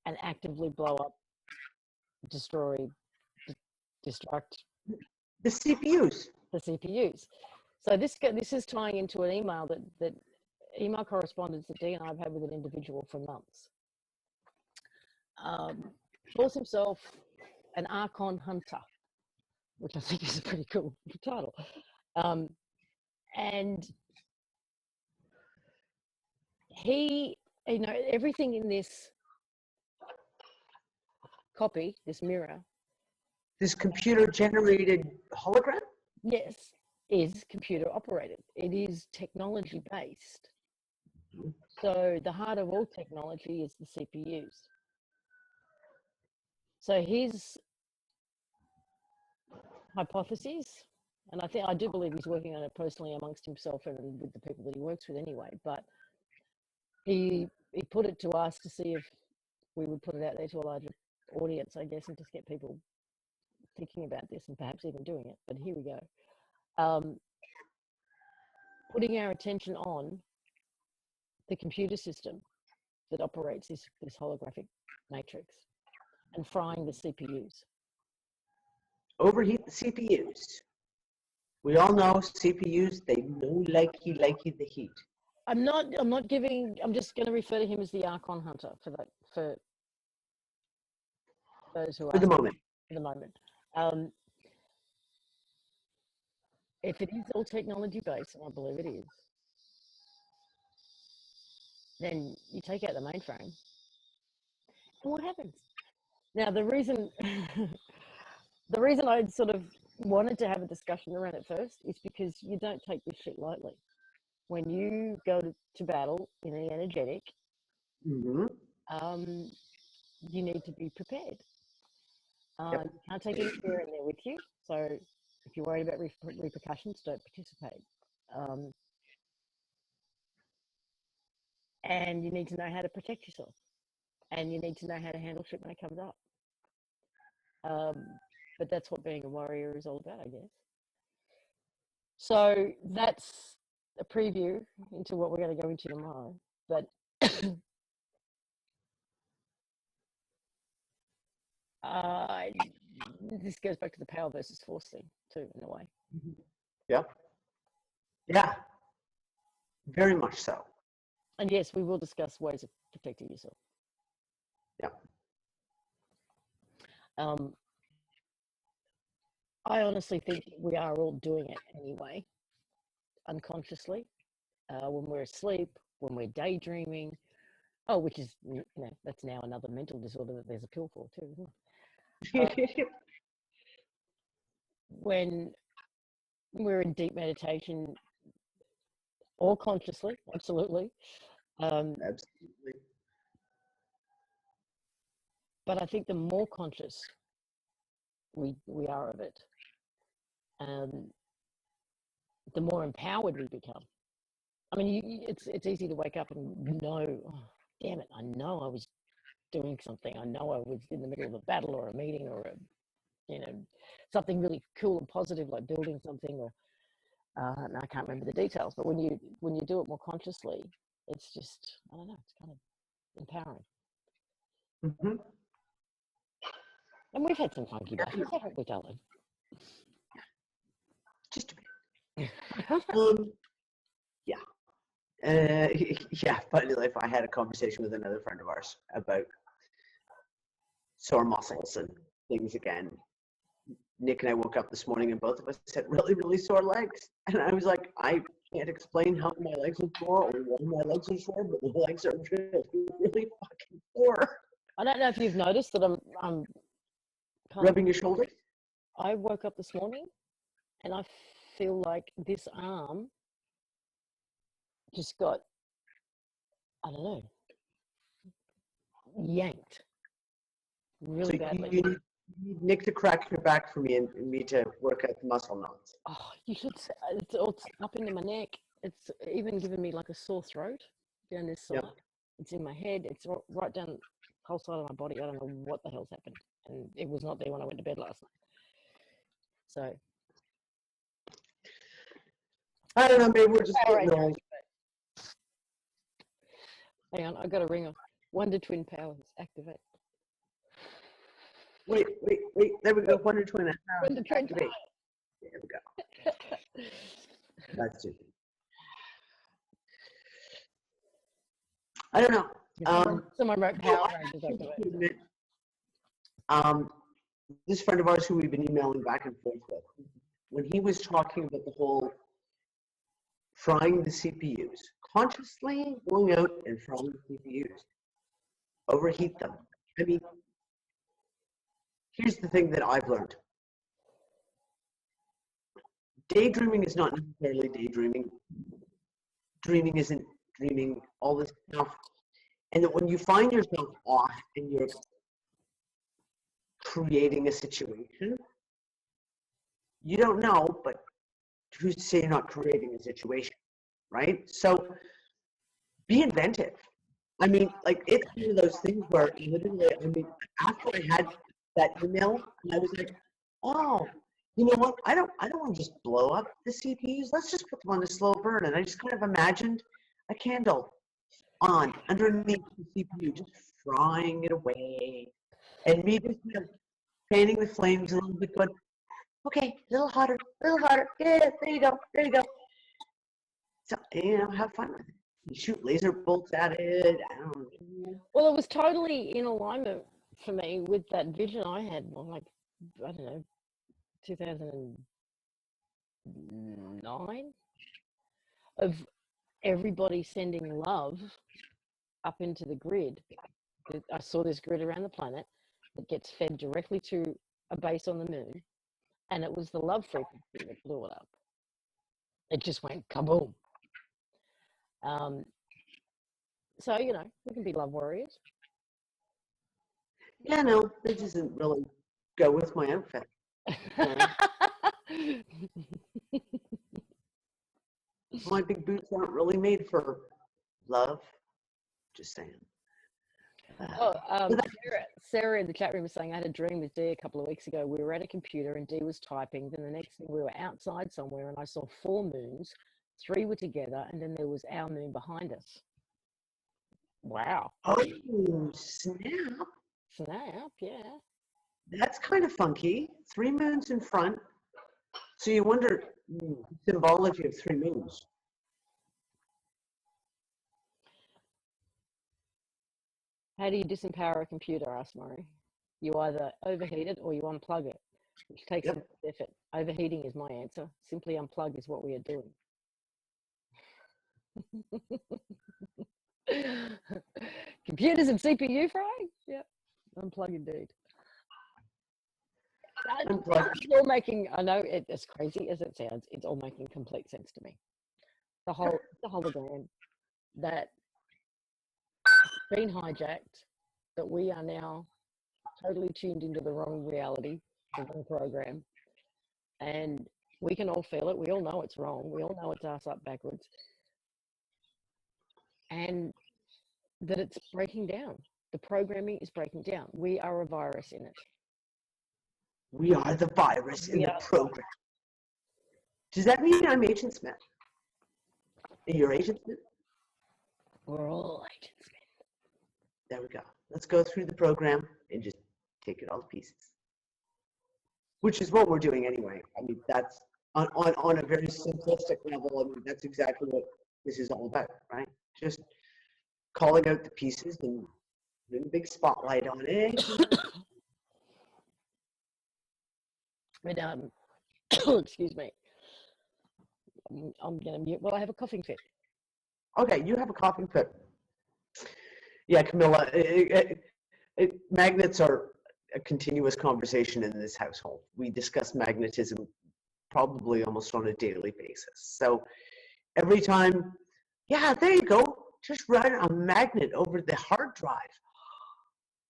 and actively blow up, destroy, destruct The CPUs. the CPUs. So this is tying into an email that email correspondence that Dee and I have had with an individual for months. Calls himself an Archon Hunter, which I think is a pretty cool title. And he, you know, everything in this copy, this mirror, This computer-generated hologram? yes, is computer operated. It is technology based. So the heart of all technology is the CPUs. So his hypotheses, and I do believe he's working on it personally amongst himself and with the people that he works with anyway, but he put it to us to see if we would put it out there to a larger audience, I guess, and just get people thinking about this and perhaps even doing it. But here we go. Putting our attention on the computer system that operates this holographic matrix and frying the CPUs. Overheat the CPUs. We all know CPUs, they know likey the heat. I'm not giving. I'm just going to refer to him as the Archon Hunter for those who For the ask moment. for the moment. If it is all technology based, and I believe it is, then you take out the mainframe, and what happens? Now, the reason I sort of wanted to have a discussion around it first is because you don't take this shit lightly. When you go to battle in the energetic, Mm-hmm. you need to be prepared. Yep. You can't take any fear in there with you. So if you're worried about repercussions, don't participate. And you need to know how to protect yourself. And you need to know how to handle shit when it comes up. But that's what being a warrior is all about, I guess. So that's a preview into what we're going to go into tomorrow. But this goes back to the power versus force thing too, in a way. Yeah. Yeah. Very much so. And yes, we will discuss ways of protecting yourself. Yeah. I honestly think we are all doing it anyway, unconsciously, when we're asleep, when we're daydreaming. Oh, which is, that's now another mental disorder that there's a pill for too, isn't it? When we're in deep meditation, or consciously, absolutely. Absolutely. But I think the more conscious we are of it, the more empowered we become. I mean, it's easy to wake up and know, oh, damn it, I know I was doing something. I know I was in the middle of a battle or a meeting or something really cool and positive like building something, or and I can't remember the details. But when you do it more consciously, it's just, I don't know, it's kind of empowering. Mm-hmm. And we've had some funky battles, haven't we, darling? Just a bit. Yeah. Yeah, funny life. I had a conversation with another friend of ours about sore muscles and things again. Nick and I woke up this morning and both of us had really, really sore legs. And I was like, I can't explain how my legs are sore or why my legs are sore, but my legs are really, really fucking sore. I don't know if you've noticed that I'm kind Rubbing your shoulders? I woke up this morning and I feel like this arm just got, I don't know, yanked really badly. You need Nick to crack your back for me and me to work out the muscle knots. Oh, you should say, it's up into my neck. It's even given me like a sore throat down this side. Yep. It's in my head. It's right down the whole side of my body. I don't know what the hell's happened. And it was not there when I went to bed last night. So. I don't know, maybe we're just getting old. Hang on, I got a ringer. Wonder Twin powers, activate. Wait. There we go. Wonder Twin powers. Wonder Twin activate. There we go. That's it. I don't know. Someone wrote Power Rangers activate. This friend of ours who we've been emailing back and forth with, when he was talking about the whole frying the CPUs, consciously going out and frying the CPUs, overheat them. I mean, here's the thing that I've learned. Daydreaming is not necessarily daydreaming. Dreaming isn't dreaming, all this stuff. And that when you find yourself off and you're creating a situation, you don't know, but who's to say you're not creating a situation, right? So be inventive. I mean, like, it's one of those things where literally, I mean, after I had that email, I was like, oh, you know what? I don't want to just blow up the CPUs. Let's just put them on a slow burn. And I just kind of imagined a candle on underneath the CPU, just frying it away. And me just fanning the flames a little bit, going, okay, a little hotter. Yeah, there you go. So, have fun with it. You shoot laser bolts at it. I don't know. Well, it was totally in alignment for me with that vision I had, like, I don't know, 2009, of everybody sending love up into the grid. I saw this grid around the planet that gets fed directly to a base on the moon, and it was the love frequency that blew it up. It just went kaboom. So, you know, we can be love warriors. Yeah, no, it doesn't really go with my outfit. My big boots aren't really made for love. Just saying. Sarah in the chat room was saying, I had a dream with Dee a couple of weeks ago. We were at a computer and Dee was typing. Then the next thing we were outside somewhere and I saw 4 moons. 3 were together and then there was our moon behind us. Wow. Oh, snap. Snap, yeah. That's kind of funky. 3 moons in front. So you wonder, symbology of 3 moons. How do you disempower a computer, asked Murray. You either overheat it or you unplug it, which takes some effort. Overheating is my answer. Simply unplug is what we are doing. Computers and CPU frying? Yeah, unplug indeed. It's all making, I know as crazy as it sounds, it's all making complete sense to me. The hologram that been hijacked, that we are now totally tuned into the wrong reality, the wrong program, and we can all feel it. We all know it's wrong. We all know it's ass up backwards, and that it's breaking down. The programming is breaking down. We are a virus in it. We are the virus in the program. Does that mean I'm Agent Smith? And you're Agent Smith? We're all Agent Smith. There we go. Let's go through the program and just take it all to pieces. Which is what we're doing anyway. I mean, that's on a very simplistic level. I mean, that's exactly what this is all about, right? Just calling out the pieces and putting a big spotlight on it. But, excuse me. I'm going to mute. Well, I have a coughing fit. Okay, you have a coughing fit. Yeah, Camilla, magnets are a continuous conversation in this household. We discuss magnetism probably almost on a daily basis. So every time, yeah, there you go. Just run a magnet over the hard drive.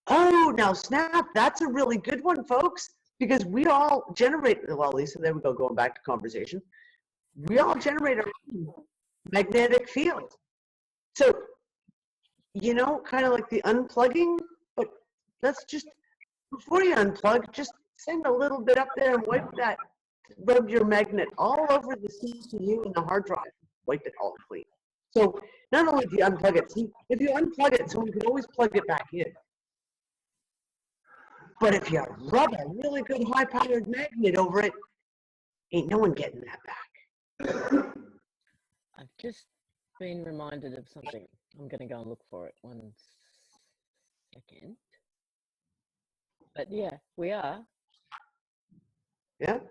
Oh, now snap, that's a really good one, folks, because we all generate, well, Lisa, there we go, going back to conversation. We all generate our own magnetic field. So, you know, kind of like the unplugging, but let's just, before you unplug, just send a little bit up there and wipe that, rub your magnet all over the CPU and the hard drive, wipe it all clean. So not only do you unplug it, see, if you unplug it, someone can always plug it back in. But if you rub a really good high-powered magnet over it, ain't no one getting that back. I've just been reminded of something. I'm going to go and look for it 1 second. But yeah, we are. Yeah?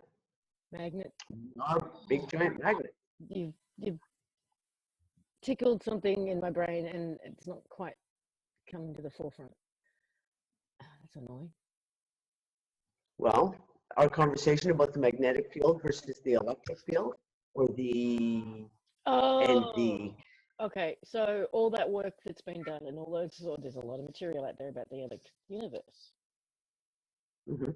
Magnet. Our big giant magnet. You've tickled something in my brain and it's not quite coming to the forefront. That's annoying. Well, our conversation about the magnetic field versus the electric field, or the Okay, so all that work that's been done and all those, there's a lot of material out there about the electric universe. Mm-hmm.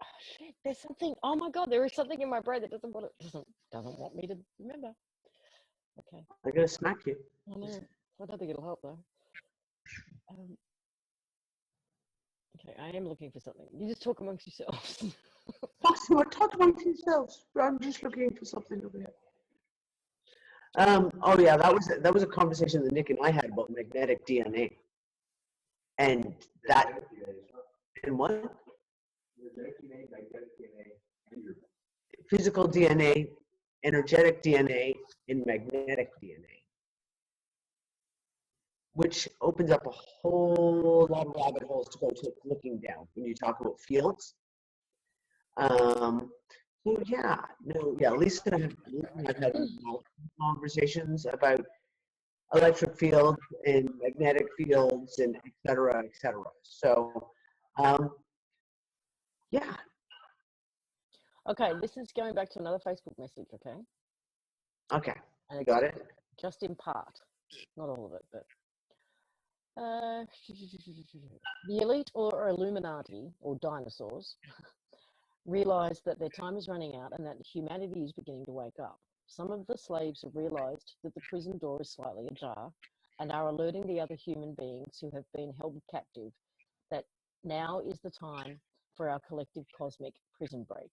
Oh shit, there's something, oh my god, there is something in my brain that doesn't want me to remember. Okay. I'm gonna smack you. I know. I don't think it'll help though. Okay, I am looking for something. You just talk amongst yourselves. Talk amongst yourselves. I'm just looking for something over here. Oh yeah, that was a conversation that Nick and I had about magnetic DNA, and that and what? physical DNA, energetic DNA, and magnetic DNA, which opens up a whole lot of rabbit holes to go to looking down when you talk about fields. So Lisa and I have had multiple conversations about electric fields and magnetic fields and et cetera, et cetera. So, yeah. Okay, this is going back to another Facebook message, okay? Okay, And you it's got it? just in part, not all of it, but the elite or Illuminati or dinosaurs realized that their time is running out and that humanity is beginning to wake up. Some of the slaves have realized that the prison door is slightly ajar and are alerting the other human beings who have been held captive that now is the time for our collective cosmic prison break.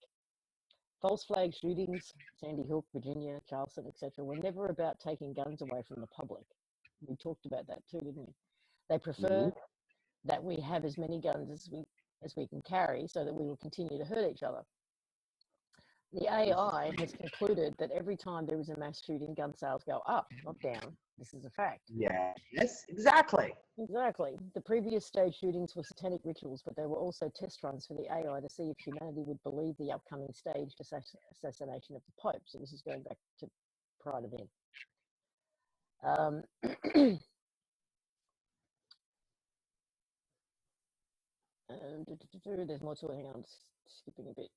False flag shootings, Sandy Hook, Virginia, Charleston, etc., were never about taking guns away from the public. We talked about that too, didn't we? They prefer that we have as many guns as we can carry so that we will continue to hurt each other. The AI has concluded that every time there is a mass shooting, gun sales go up, not down. This is a fact. Yes, exactly. Exactly. The previous stage shootings were satanic rituals, but they were also test runs for the AI to see if humanity would believe the upcoming staged assassination of the Pope. So this is going back to prior to then. There's more to it. Hang on, skipping a bit.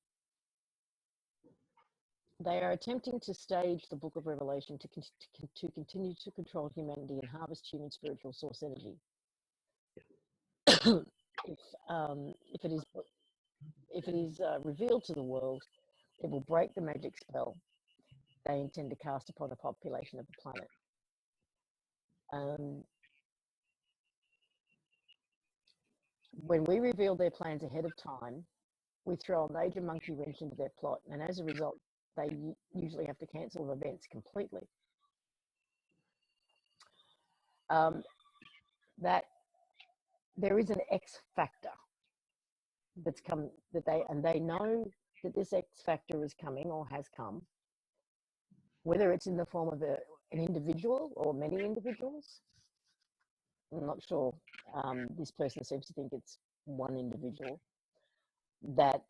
They are attempting to stage the Book of Revelation to continue to control humanity and harvest human spiritual source energy. If it is revealed to the world, it will break the magic spell they intend to cast upon the population of the planet. When we reveal their plans ahead of time, we throw a major monkey wrench into their plot, and as a result, they usually have to cancel events completely. That there is an X factor that's come they know that this X factor is coming or has come, whether it's in the form of an individual or many individuals. I'm not sure. This person seems to think it's one individual, that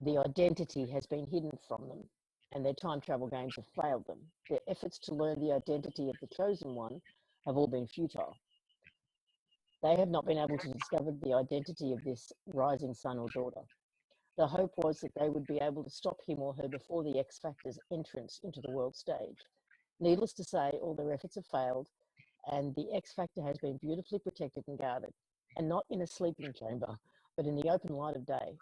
the identity has been hidden from them and their time travel games have failed them. Their efforts to learn the identity of the chosen one have all been futile. They have not been able to discover the identity of this rising son or daughter. The hope was that they would be able to stop him or her before the X Factor's entrance into the world stage. Needless to say, all their efforts have failed, and the X Factor has been beautifully protected and guarded, and not in a sleeping chamber, but in the open light of day.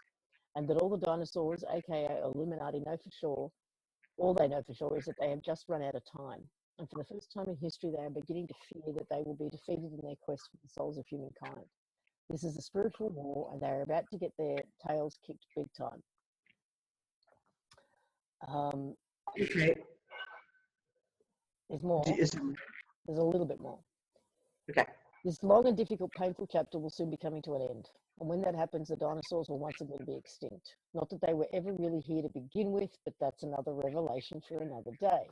And that all the dinosaurs, aka Illuminati, know for sure, all they know for sure is that they have just run out of time. And for the first time in history, they are beginning to fear that they will be defeated in their quest for the souls of humankind. This is a spiritual war, and they are about to get their tails kicked big time. Okay. There's more. There's a little bit more. Okay. This long and difficult, painful chapter will soon be coming to an end. And when that happens, the dinosaurs will once again be extinct. Not that they were ever really here to begin with, but that's another revelation for another day.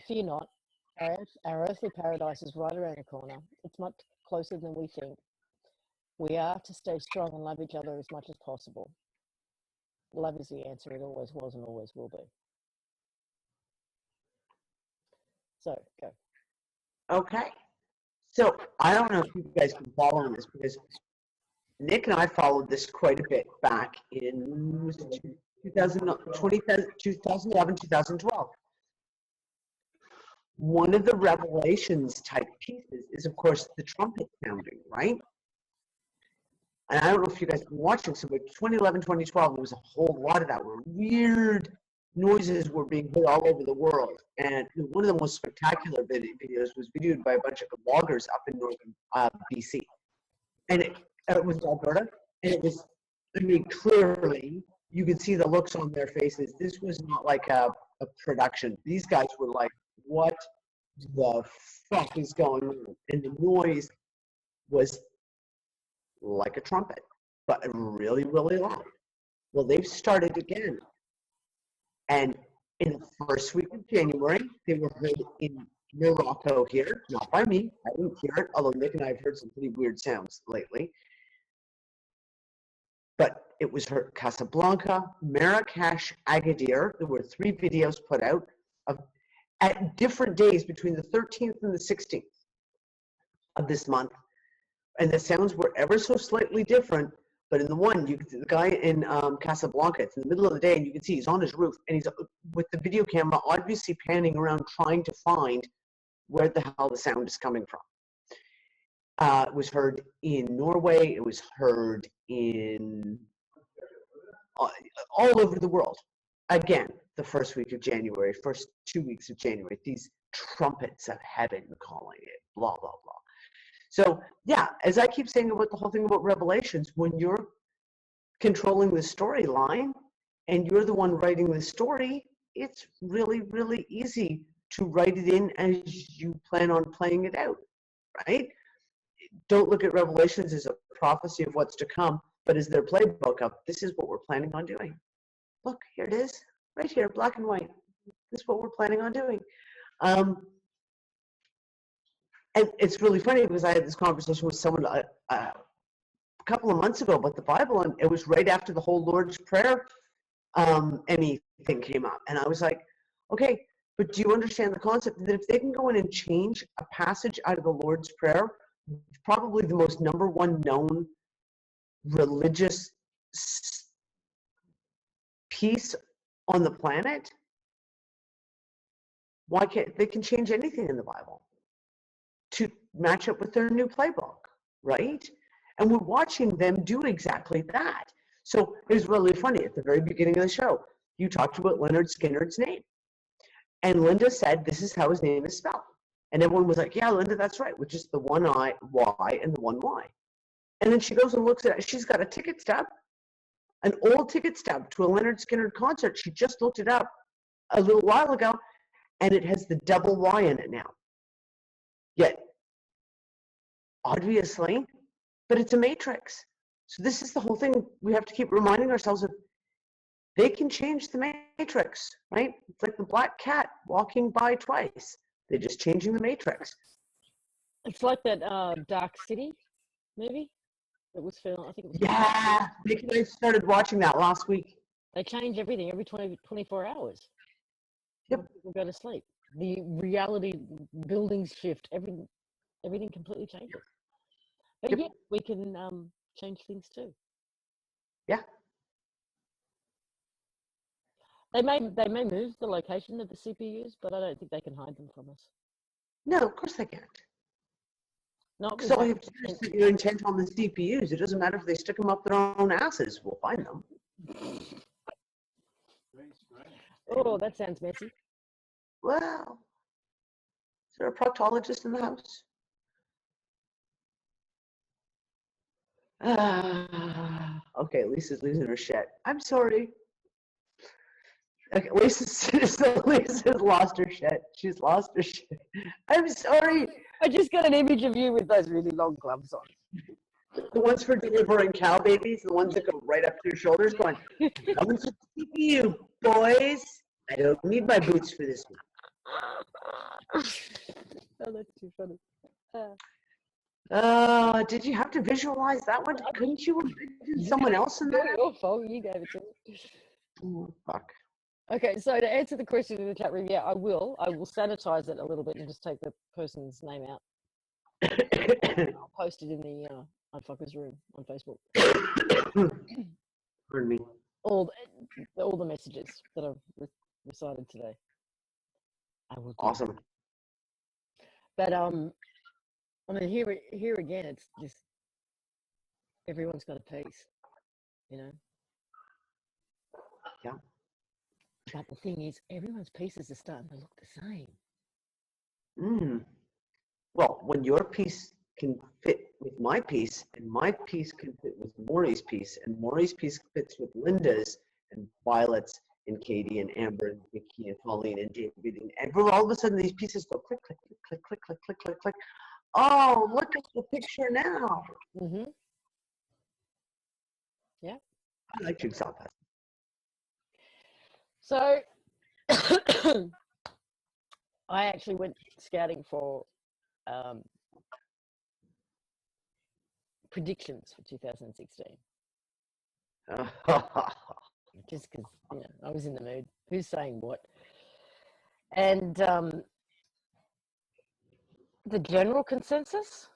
Fear not. Our earthly paradise is right around the corner. It's much closer than we think. We are to stay strong and love each other as much as possible. Love is the answer. It always was and always will be. So, go. Okay. So, I don't know if you guys can follow this because Nick and I followed this quite a bit back in 2011, 2012. One of the revelations type pieces is, of course, the trumpet sounding, right? And I don't know if you guys have been watching, so by 2011, 2012, there was a whole lot of that where weird noises were being heard all over the world. And one of the most spectacular videos was videoed by a bunch of loggers up in northern BC. And it was Alberta, and it was, I mean, clearly, you could see the looks on their faces. This was not like a production. These guys were like, what the fuck is going on? And the noise was like a trumpet, but really, really loud. Well, they've started again. And in the first week of January, they were heard in Morocco here, not by me. I didn't hear it, although Nick and I have heard some pretty weird sounds lately. But it was heard Casablanca, Marrakesh, Agadir. There were 3 videos put out of at different days between the 13th and the 16th of this month. And the sounds were ever so slightly different. But in the one, you can see the guy in Casablanca, it's in the middle of the day, and you can see he's on his roof, and he's with the video camera obviously panning around trying to find where the hell the sound is coming from. It was heard in Norway. It was heard in all over the world. Again, the first week of January, first 2 weeks of January, these trumpets of heaven calling it, blah, blah, blah. So, yeah, as I keep saying about the whole thing about Revelations, when you're controlling the storyline and you're the one writing the story, it's really, really easy to write it in as you plan on playing it out, right? Don't look at Revelations as a prophecy of what's to come, but as their playbook of this is what we're planning on doing. Look, here it is, right here, black and white. This is what we're planning on doing. And it's really funny because I had this conversation with someone a couple of months ago about the Bible, and it was right after the whole Lord's Prayer Emmy thing came up. And I was like, okay, but do you understand the concept that if they can go in and change a passage out of the Lord's Prayer, probably the most #1 known religious piece on the planet, why can't they can change anything in the Bible to match up with their new playbook, right? And we're watching them do exactly that. So it was really funny. At the very beginning of the show, you talked about Leonard Skinner's name. And Linda said, this is how his name is spelled. And everyone was like, yeah, Linda, that's right, which is the one I, Y and the one Y. And then she goes and looks at it. She's got a ticket stub, an old ticket stub to a Leonard Skinner concert. She just looked it up a little while ago, and it has the double Y in it now. Yet, obviously, but it's a matrix. So this is the whole thing we have to keep reminding ourselves of. They can change the matrix, right? It's like the black cat walking by twice. They're just changing the matrix. It's like that Dark City movie that was filmed. I think it was. Yeah, Nick and I started watching that last week. They change everything every 24 hours. Yep. People go to sleep. The reality buildings shift. Everything completely changes. But Yep. yeah, we can change things too. Yeah. They may move the location of the CPUs, but I don't think they can hide them from us. No, of course they can't. Not Because all you have to do is put your intent on the CPUs. It doesn't matter if they stick them up their own asses. We'll find them. Oh, that sounds messy. Well, is there a proctologist in the house? Okay, Lisa's losing her shit. I'm sorry. Okay, Lisa's lost her shit. She's lost her shit. I'm sorry. I just got an image of you with those really long gloves on. The ones for delivering cow babies, the ones that go right up to your shoulders, going, coming to see you, boys. I don't need my boots for this one. Oh, that's too funny. Did you have to visualize that one? Couldn't you imagine someone else in there? Your fault. You gave it to me. Oh, fuck. Okay, so to answer the question in the chat room, yeah, I will sanitize it a little bit and just take the person's name out. I'll post it in the Unfuckers room on Facebook. Pardon me. All the messages that I've recited today. I will. Awesome. But I mean, here again, it's just everyone's got a piece, you know. Yeah. But the thing is, everyone's pieces are starting to look the same. Well, when your piece can fit with my piece, and my piece can fit with Maury's piece, and Maury's piece fits with Linda's, and Violet's, and Katie, and Amber, and Vicky, and Pauline, and David, and all of a sudden these pieces go click, click, click, click, click, click, click, click, click. Oh, look at the picture now. Mm-hmm. I like jigsaw puzzles. So I actually went scouting for predictions for 2016. Just because, you know, I was in the mood. Who's saying what? And the general consensus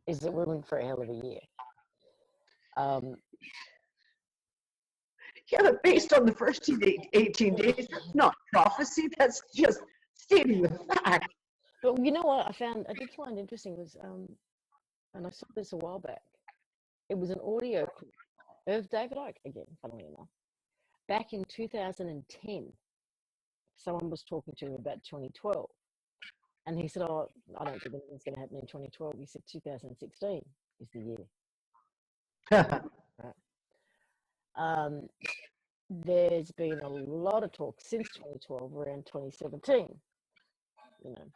is that we're in for a hell of a year. Yeah, but based on the first 18 days, that's not prophecy. That's just stating the fact. But you know what I did find interesting was, and I saw this a while back, it was an audio clip of David Icke, again, funnily enough, back in 2010. Someone was talking to him about 2012. And he said, oh, I don't think anything's going to happen in 2012. He said 2016 is the year. Right. There's been a lot of talk since 2012 around 2017, you know.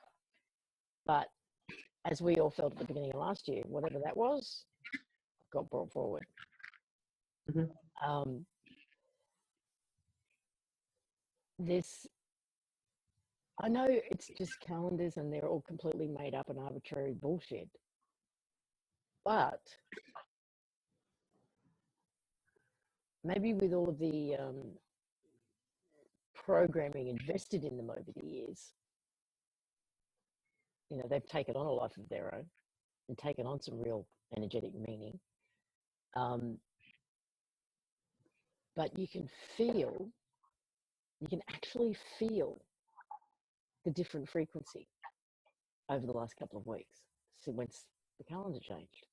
But as we all felt at the beginning of last year, whatever that was, got brought forward. Mm-hmm. I know it's just calendars and they're all completely made up and arbitrary bullshit. But maybe with all of the programming invested in them over the years, you know, they've taken on a life of their own and taken on some real energetic meaning. But you can actually feel the different frequency over the last couple of weeks since the calendar changed.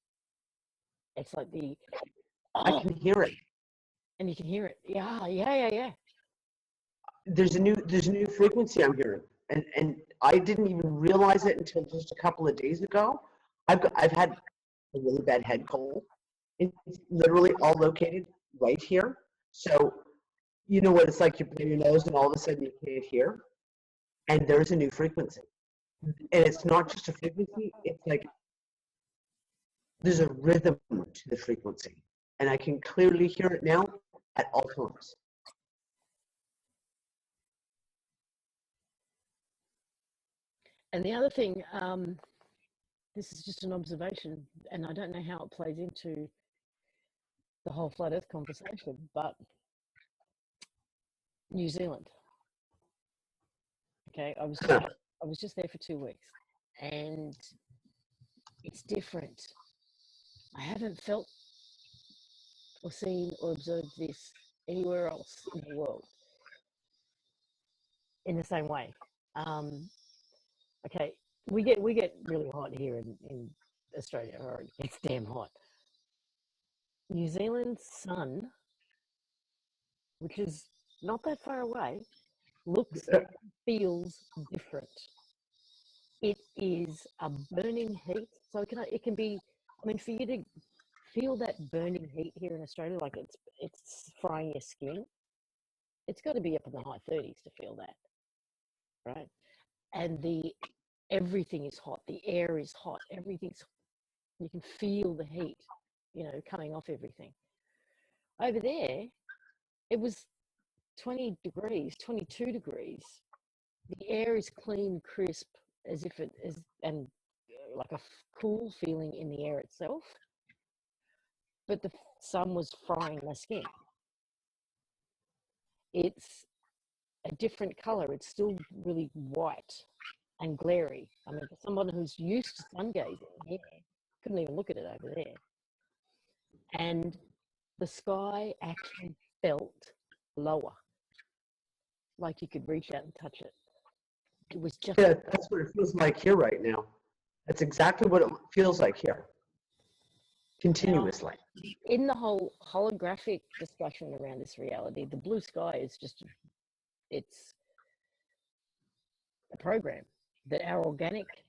It's like I can hear it. And you can hear it. Yeah. There's a new frequency I'm hearing, and I didn't even realize it until just a couple of days ago. I've had a really bad head cold. It's literally all located right here. So you know what it's like, you blow your nose and all of a sudden you can't hear. And there's a new frequency. And it's not just a frequency, it's like there's a rhythm to the frequency. And I can clearly hear it now at all times. And the other thing, this is just an observation, and I don't know how it plays into the whole flat earth conversation, but New Zealand. Okay, I was just there for 2 weeks, and it's different. I haven't felt or seen or observed this anywhere else in the world in the same way. Okay, we get really hot here in Australia, or it's damn hot. New Zealand's sun, which is not that far away, looks and feels different. It is a burning heat, so it can be. I mean, for you to feel that burning heat here in Australia, like it's frying your skin, it's got to be up in the high 30s to feel that, right? And everything is hot. The air is hot. You can feel the heat, you know, coming off everything. Over there, it was 20 degrees, 22 degrees. The air is clean, crisp, as if it is, and like a cool feeling in the air itself. But the sun was frying my skin. It's a different color. It's still really white and glary. I mean, for someone who's used to sun gazing here, couldn't even look at it over there. And the sky actually felt lower, like you could reach out and touch it. It was just... Yeah, that's what it feels like here right now. That's exactly what it feels like here. Continuously. In the whole holographic discussion around this reality, the blue sky is just, it's a program that our organic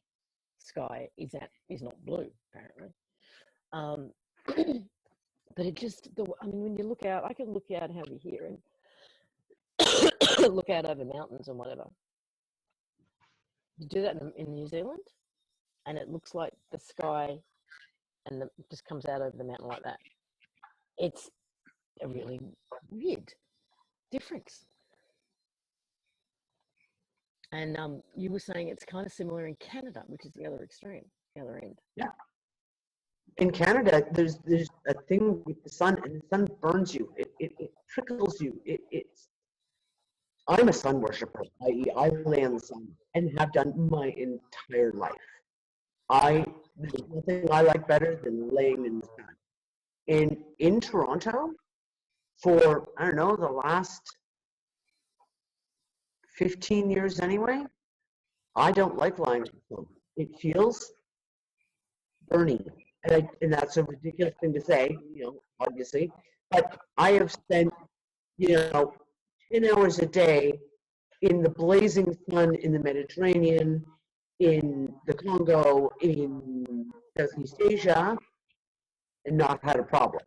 sky is not blue, apparently. But it just, I mean, when you look out, I can look out over here and look out over mountains and whatever. You do that in New Zealand, and it looks like the sky and just comes out over the mountain like that. it's a really weird difference. And you were saying it's kind of similar in Canada, which is the other extreme, the other end. Yeah. In Canada, there's a thing with the sun, and the sun burns you. It trickles you. I'm a sun worshiper, i.e., I lay in the sun and have done my entire life. There's nothing I like better than laying in the sun. And in Toronto, for, I don't know, the last 15 years anyway, I don't like lying in the sun. It feels burning. And that's a ridiculous thing to say, obviously. But I have spent, 10 hours a day in the blazing sun in the Mediterranean, in the Congo, in Southeast Asia, and not had a problem.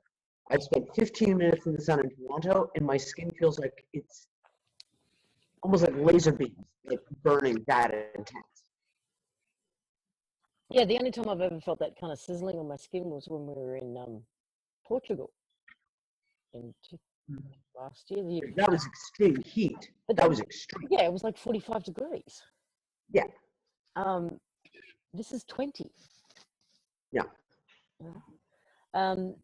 I've spent 15 minutes in the sun in Toronto, and my skin feels like it's almost like laser beams, like burning that intense. Yeah, the only time I've ever felt that kind of sizzling on my skin was when we were in Portugal last year. The year. That was extreme heat. But that was extreme. Yeah, it was like 45 degrees. Yeah. This is 20. Yeah. And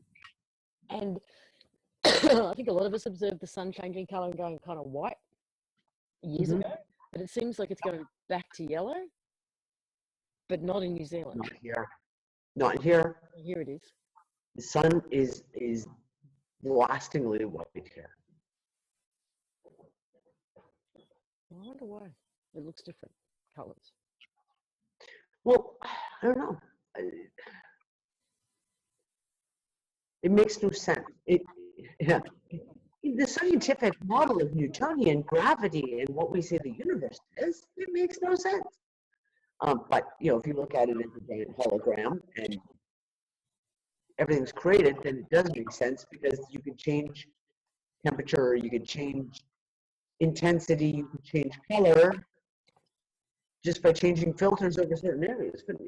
I think a lot of us observed the sun changing color and going kind of white years ago, but it seems like it's going back to yellow, but not in New Zealand. Not here. Not here. Here it is. The sun is blastingly white here. I wonder why it looks different colors. Well, I don't know. It makes no sense. The scientific model of Newtonian gravity and what we say the universe is, it makes no sense. But if you look at it as a giant hologram and everything's created, then it does make sense because you can change temperature, you can change intensity, you can change color just by changing filters over certain areas, couldn't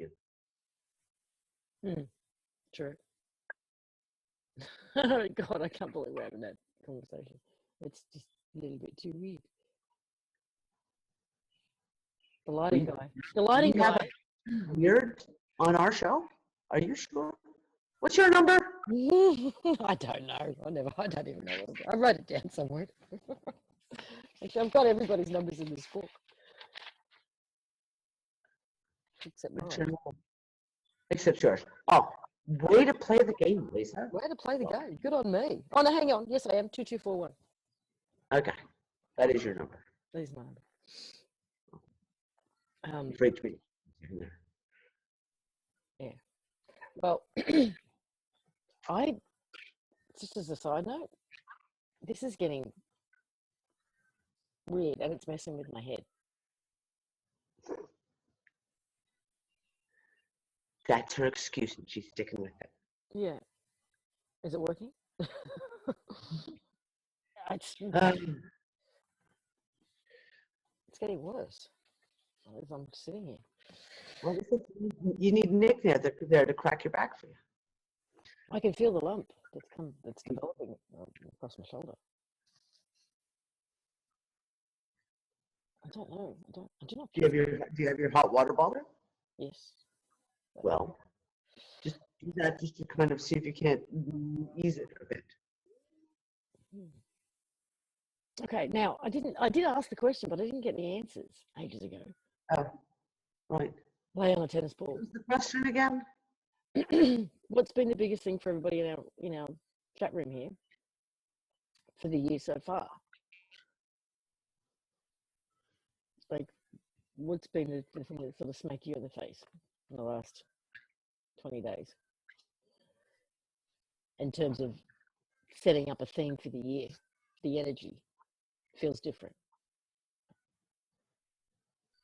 you? True. God, I can't believe we're having that conversation. It's just a little bit too weird. The lighting guy. The lighting guy. Weird on our show? Are you sure? What's your number? I don't know. I don't even know. I wrote it down somewhere. Actually, I've got everybody's numbers in this book. Except mine. Except yours. Oh, way to play the game, Lisa. Way to play the game. Good on me. Oh, no, hang on. Yes, I am. 2241. Okay. That is your number. That is my number. You freaked me. Yeah. Well, just as a side note, this is getting weird and it's messing with my head. That's her excuse and she's sticking with it. Yeah. Is it working? It's getting worse as I'm sitting here. Well, you need Nick there to crack your back for you. I can feel the lump that's developing across my shoulder. I don't know. I do not. Do you have your hot water bottle? Yes. Well, just do that just to kind of see if you can't ease it a bit. Okay. Now I did ask the question, but I didn't get the answers ages ago. Oh, right. Lay on a tennis ball. What was the question again? What's been the biggest thing for everybody in our chat room here for the year so far? Like, what's been the thing that sort of smacked you in the face in the last 20 days in terms of setting up a theme for the year? The energy feels different.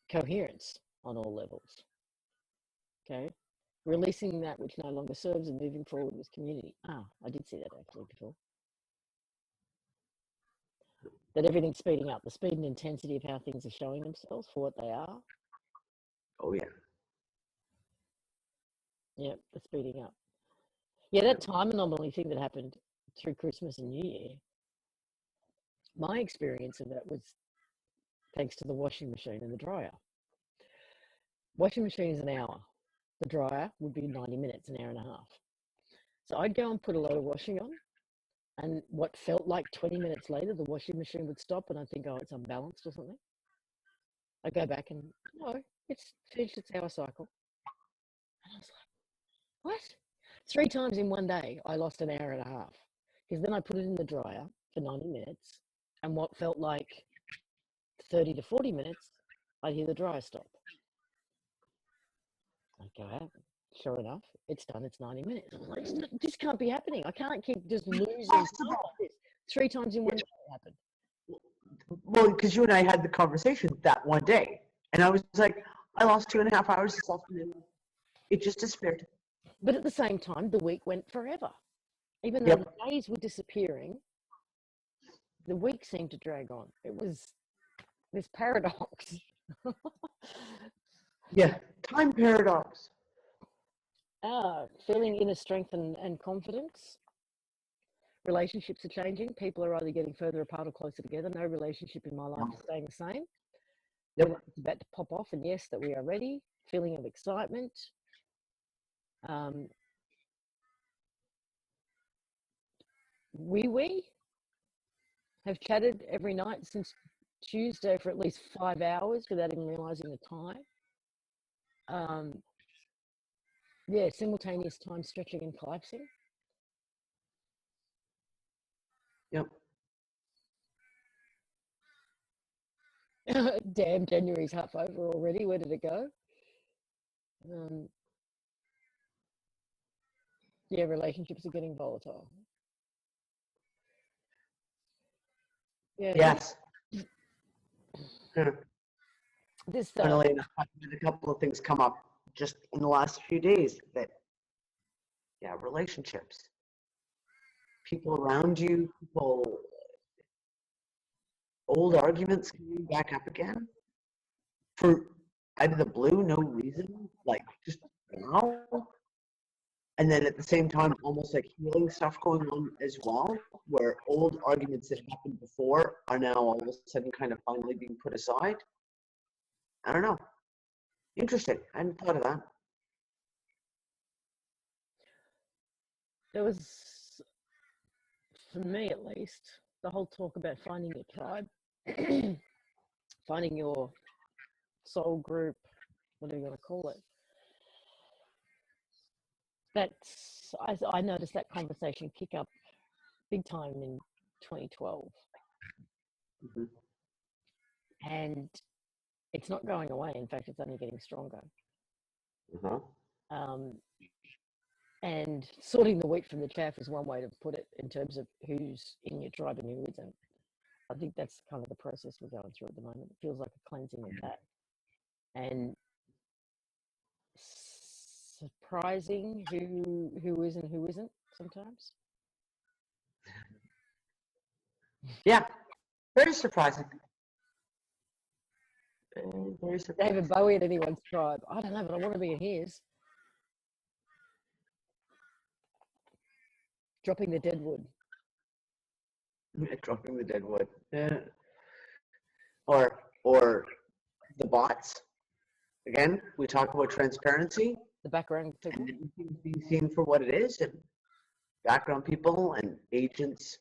Coherence on all levels. Okay. Releasing that which no longer serves and moving forward with community. I did see that actually before. That everything's speeding up. The speed and intensity of how things are showing themselves for what they are. Oh, yeah. Yeah, the speeding up. Yeah, that time anomaly thing that happened through Christmas and New Year, my experience of that was thanks to the washing machine and the dryer. Washing machine is an hour. The dryer would be 90 minutes, an hour and a half. So I'd go and put a load of washing on, and what felt like 20 minutes later, the washing machine would stop, and I'd think, oh, it's unbalanced or something. I'd go back and, no, it's finished its hour cycle. And I was like, what? 3 times in one day, I lost an hour and a half. Because then I put it in the dryer for 90 minutes, and what felt like 30 to 40 minutes, I'd hear the dryer stop. I'd go out. Sure enough, it's done. It's 90 minutes. I was like, this can't be happening. I can't keep just losing time like this. 3 times in one day it happened. Well, because you and I had the conversation that one day, and I was like, I lost 2.5 hours this afternoon. It just disappeared. But at the same time, the week went forever. Even though the days were disappearing, the week seemed to drag on. It was this paradox. Yeah, time paradox. Feeling inner strength and confidence. Relationships are changing. People are either getting further apart or closer together. No relationship in my life is staying the same. Yep. It's about to pop off, and yes, that we are ready. Feeling of excitement. We have chatted every night since Tuesday for at least 5 hours without even realizing the time. Simultaneous time stretching and collapsing. Yep. Damn, January's half over already. Where did it go? Relationships are getting volatile. Yeah. Yes. This Funnily enough, I've had a couple of things come up just in the last few days that, relationships, people around you, old arguments coming back up again for out of the blue, no reason, like just now. And then at the same time, almost like healing stuff going on as well, where old arguments that happened before are now all of a sudden kind of finally being put aside. I don't know. Interesting. I hadn't thought of that. There was, for me at least, the whole talk about finding your tribe, finding your soul group, whatever you want to call it. I noticed that conversation kick up big time in 2012. Mm-hmm. And it's not going away. In fact, it's only getting stronger. Uh-huh. And sorting the wheat from the chaff is one way to put it in terms of who's in your tribe and who isn't. I think that's kind of the process we're going through at the moment. It feels like a cleansing of that. And surprising who is and who isn't sometimes. Yeah, very surprising. Very surprising. David Bowie at anyone's tribe. I don't know, but I want to be in his. Dropping the dead wood. Yeah, dropping the dead wood. Yeah. Or the bots. Again, we talk about transparency. The background people. And everything's being seen for what it is, and background people and agents,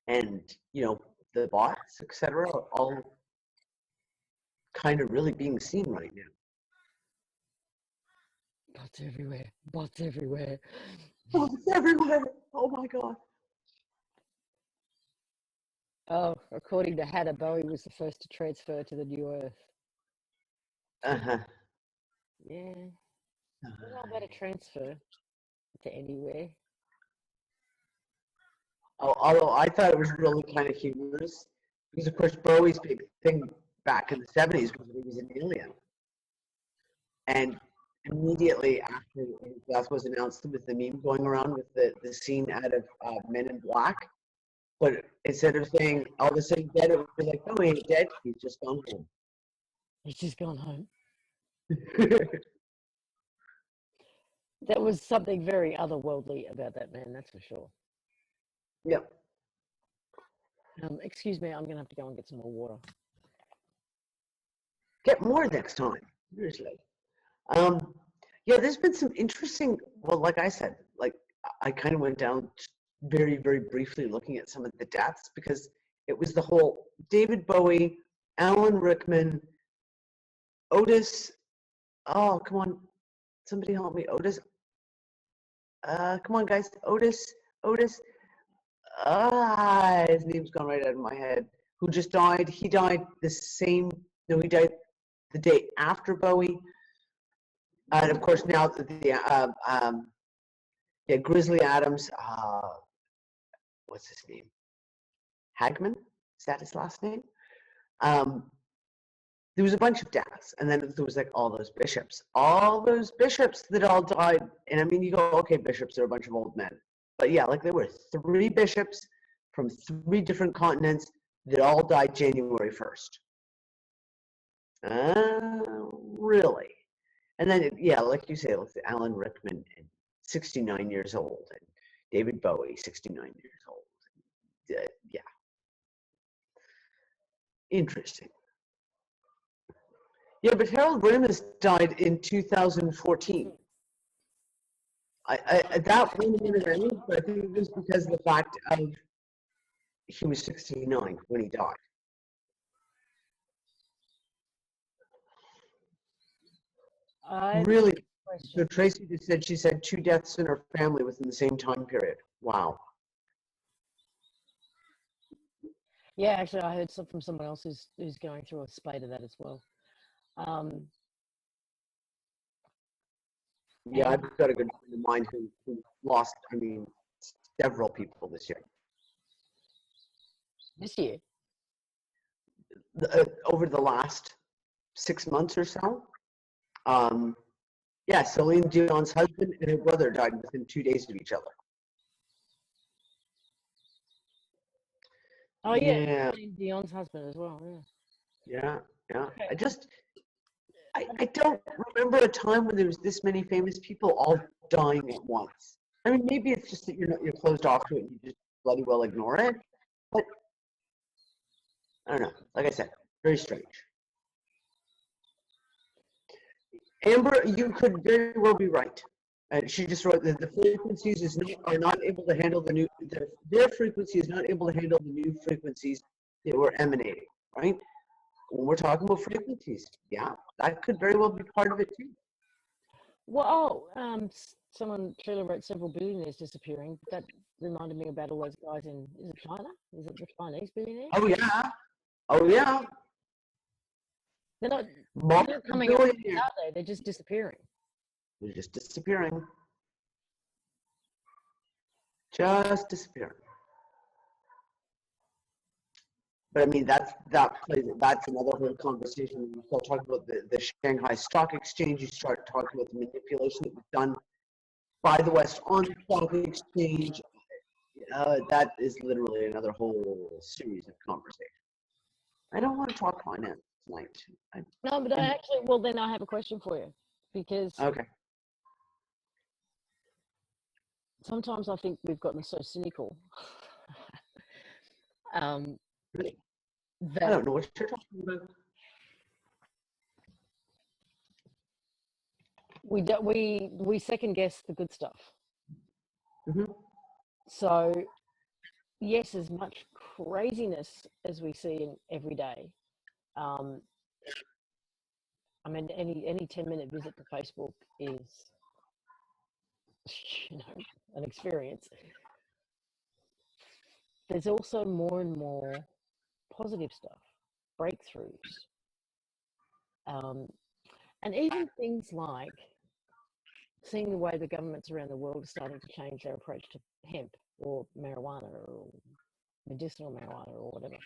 and the bots, etc., all kind of really being seen right now. Bots everywhere. Bots everywhere. Bots everywhere. Oh my God. Oh, according to Hannah, Bowie was the first to transfer to the new Earth. Uh-huh. Yeah. I don't know about a transfer to anywhere. Although I thought it was really kind of humorous, because of course Bowie's big thing back in the 70s was when he was an alien. And immediately after his death was announced, there was the meme going around with the scene out of Men in Black. But instead of saying Elvis saying dead, it would be like, no, he ain't dead, he's just gone home. He's just gone home. There was something very otherworldly about that man, that's for sure. Yep. Excuse me, I'm going to have to go and get some more water. Get more next time. Seriously. Yeah, there's been some interesting, well, like I said, like I kind of went down very, very briefly looking at some of the deaths because it was the whole David Bowie, Alan Rickman, Otis. Oh, come on. Somebody help me. Otis. Come on, guys. Otis. His name's gone right out of my head. Who just died? He died he died the day after Bowie. And of course now Grizzly Adams. What's his name? Hagman. Is that his last name? There was a bunch of deaths, and then there was like all those bishops that all died. And I mean, you go, okay, bishops are a bunch of old men, but yeah, like there were 3 bishops from 3 different continents that all died January 1st. Really? And then, yeah, like you say, like Alan Rickman, 69 years old, and David Bowie, 69 years old. Yeah. Interesting. Yeah, but Harold Ramis died in 2014. That wouldn't have been any, but I think it was because of the fact of he was 69 when he died. Really? So Tracy just said she said 2 deaths in her family within the same time period. Wow. Yeah, actually, I heard from someone else who's going through a spate of that as well. Yeah, I've got a good friend of mine who lost, several people this year. This year? Over the last 6 months or so. Yeah, Celine Dion's husband and her brother died within 2 days of each other. Oh yeah, Celine Dion's husband as well. Yeah. Okay. I don't remember a time when there was this many famous people all dying at once. I mean, maybe it's just that you're closed off to it and you just bloody well ignore it. But I don't know. Like I said, very strange. Amber, you could very well be right. She just wrote that the frequencies are not able to handle the new. Their frequency is not able to handle the new frequencies that were emanating. Right? When we're talking about frequencies, yeah, that could very well be part of it too. Well, someone Sheila wrote several billionaires disappearing. That reminded me about all those guys in, is it China? Is it the Chinese billionaires? Oh yeah. They're not coming up, are they? They're just disappearing. They're just disappearing. Just disappearing. But I mean, that's another whole conversation. When you start talking about the Shanghai Stock Exchange, you start talking about the manipulation that was done by the West on the stock exchange. That is literally another whole series of conversations. I don't want to talk finance tonight. No, but then I have a question for you, because okay. Sometimes I think we've gotten so cynical. Really? That I don't know what you're talking about. We second guess the good stuff. Mm-hmm. So yes, as much craziness as we see in every day. I mean, any 10-minute visit to Facebook is, an experience. There's also more and more positive stuff, breakthroughs, and even things like seeing the way the governments around the world are starting to change their approach to hemp or marijuana or medicinal marijuana or whatever.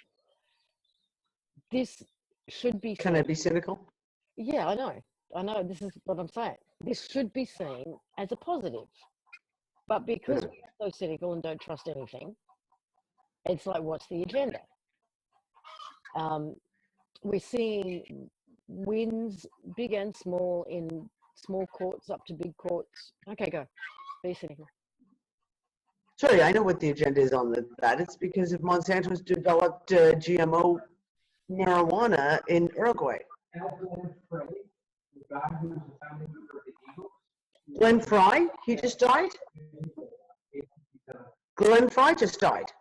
This should be. Can I be cynical? Yeah, I know. This is what I'm saying. This should be seen as a positive, but because we're so cynical and don't trust anything, it's like, what's the agenda? We're seeing wins, big and small, in small courts up to big courts. Okay, go. Be cynical. Sorry, I know what the agenda is on that. It's because if Monsanto's developed GMO marijuana in Uruguay. Glenn Fry, he just died? Glenn Fry just died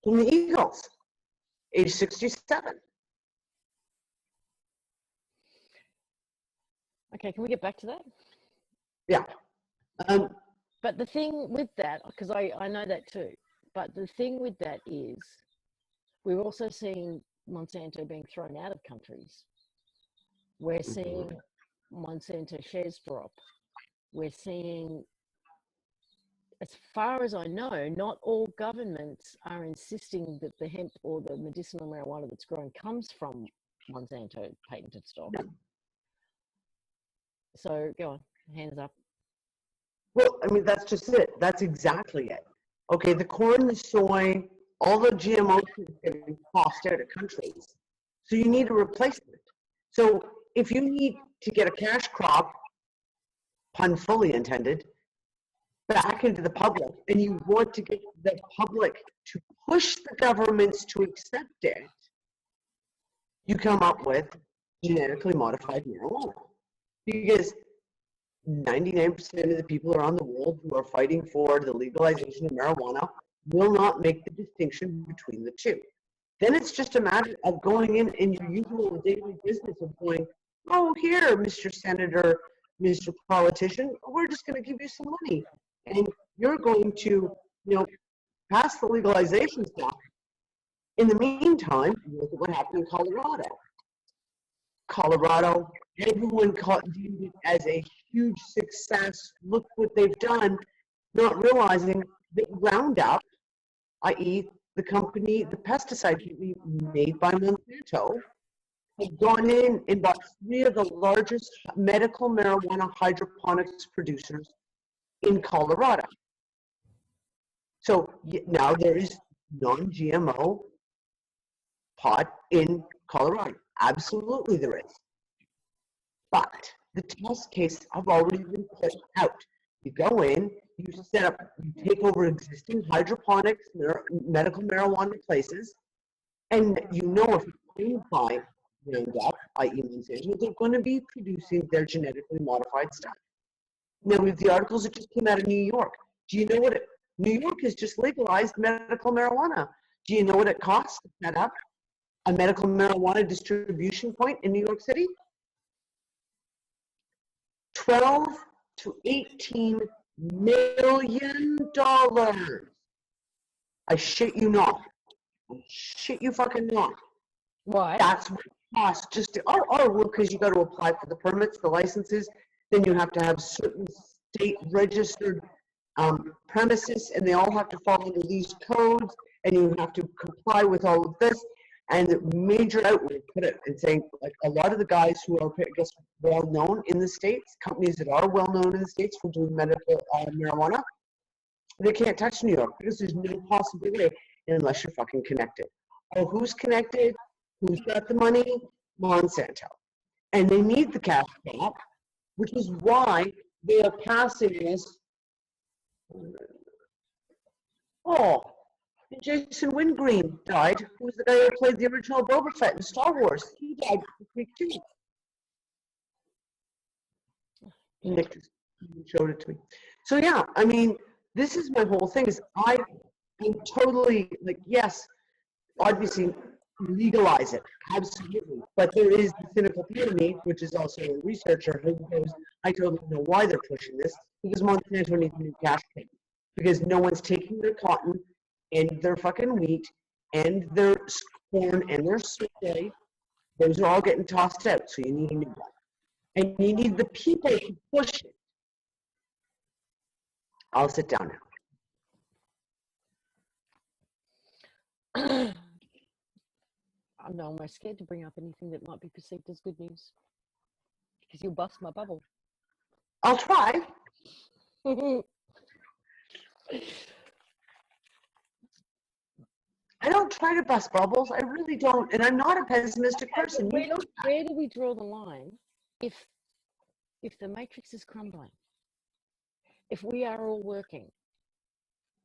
from the Eagles, age 67. Okay, can we get back to that? Yeah. But the thing with that, because I know that too, but the thing with that is we're also seeing Monsanto being thrown out of countries. We're seeing Monsanto shares drop. We're seeing, as far as I know, not all governments are insisting that the hemp or the medicinal marijuana that's grown comes from Monsanto patented stock. So go on, hands up. Well, I mean, that's just it. That's exactly it. Okay, the corn, the soy, all the GMOs are getting tossed out of countries. So you need a replacement. So if you need to get a cash crop, pun fully intended, back into the public, and you want to get the public to push the governments to accept it, you come up with genetically modified marijuana. Because 99% of the people around the world who are fighting for the legalization of marijuana will not make the distinction between the two. Then it's just a matter of going in your usual daily business of going, oh, here, Mr. Senator, Mr. Politician, we're just going to give you some money. And you're going to, pass the legalization stuff. In the meantime, look at what happened in Colorado. Colorado, everyone viewed it as a huge success. Look what they've done, not realizing that Roundup, i.e. the company, the pesticide company made by Monsanto, had gone in and bought 3 of the largest medical marijuana hydroponics producers in Colorado. So now there is non-GMO pot in Colorado. Absolutely there is. But the test cases have already been put out. You go in, you set up, you take over existing hydroponics, medical marijuana places, and if you buy Roundup, i.e. Monsanto, they're going to be producing their genetically modified stuff. Now, with the articles that just came out of New York, do you know what New York has just legalized medical marijuana. Do you know what it costs to set up a medical marijuana distribution point in New York City? $12 to $18 million. I shit you not. I shit you fucking not. Why? That's what it costs just to, well, because you got to apply for the permits, the licenses, then you have to have certain state registered premises, and they all have to fall under these codes, and you have to comply with all of this. And the major outlet put it and saying, like, a lot of the guys who are, I guess, well known in the States, companies that are well known in the States for doing medical marijuana, they can't touch New York because there's no possible way unless you're fucking connected. Oh, who's connected? Who's got the money? Monsanto. And they need the cash crop, which is why they are passing this. Oh, Jason Wingreen died. Who was the guy who played the original Boba Fett in Star Wars? He died this week too. Nick just showed it to me. So yeah, I mean, this is my whole thing. Is I am totally like, yes, obviously legalize it, absolutely. But there is the cynical part of me, which is also a researcher, who goes, I totally know why they're pushing this, because Monsanto needs a new cash crop. Because no one's taking their cotton and their fucking wheat and their corn and their soy. Those are all getting tossed out, so you need a new one. And you need the people to push it. I'll sit down now. I'm almost scared to bring up anything that might be perceived as good news, because you'll bust my bubble. I'll try. I don't try to bust bubbles. I really don't. And I'm not a pessimistic person. Where do we draw the line? If if the matrix is crumbling, if we are all working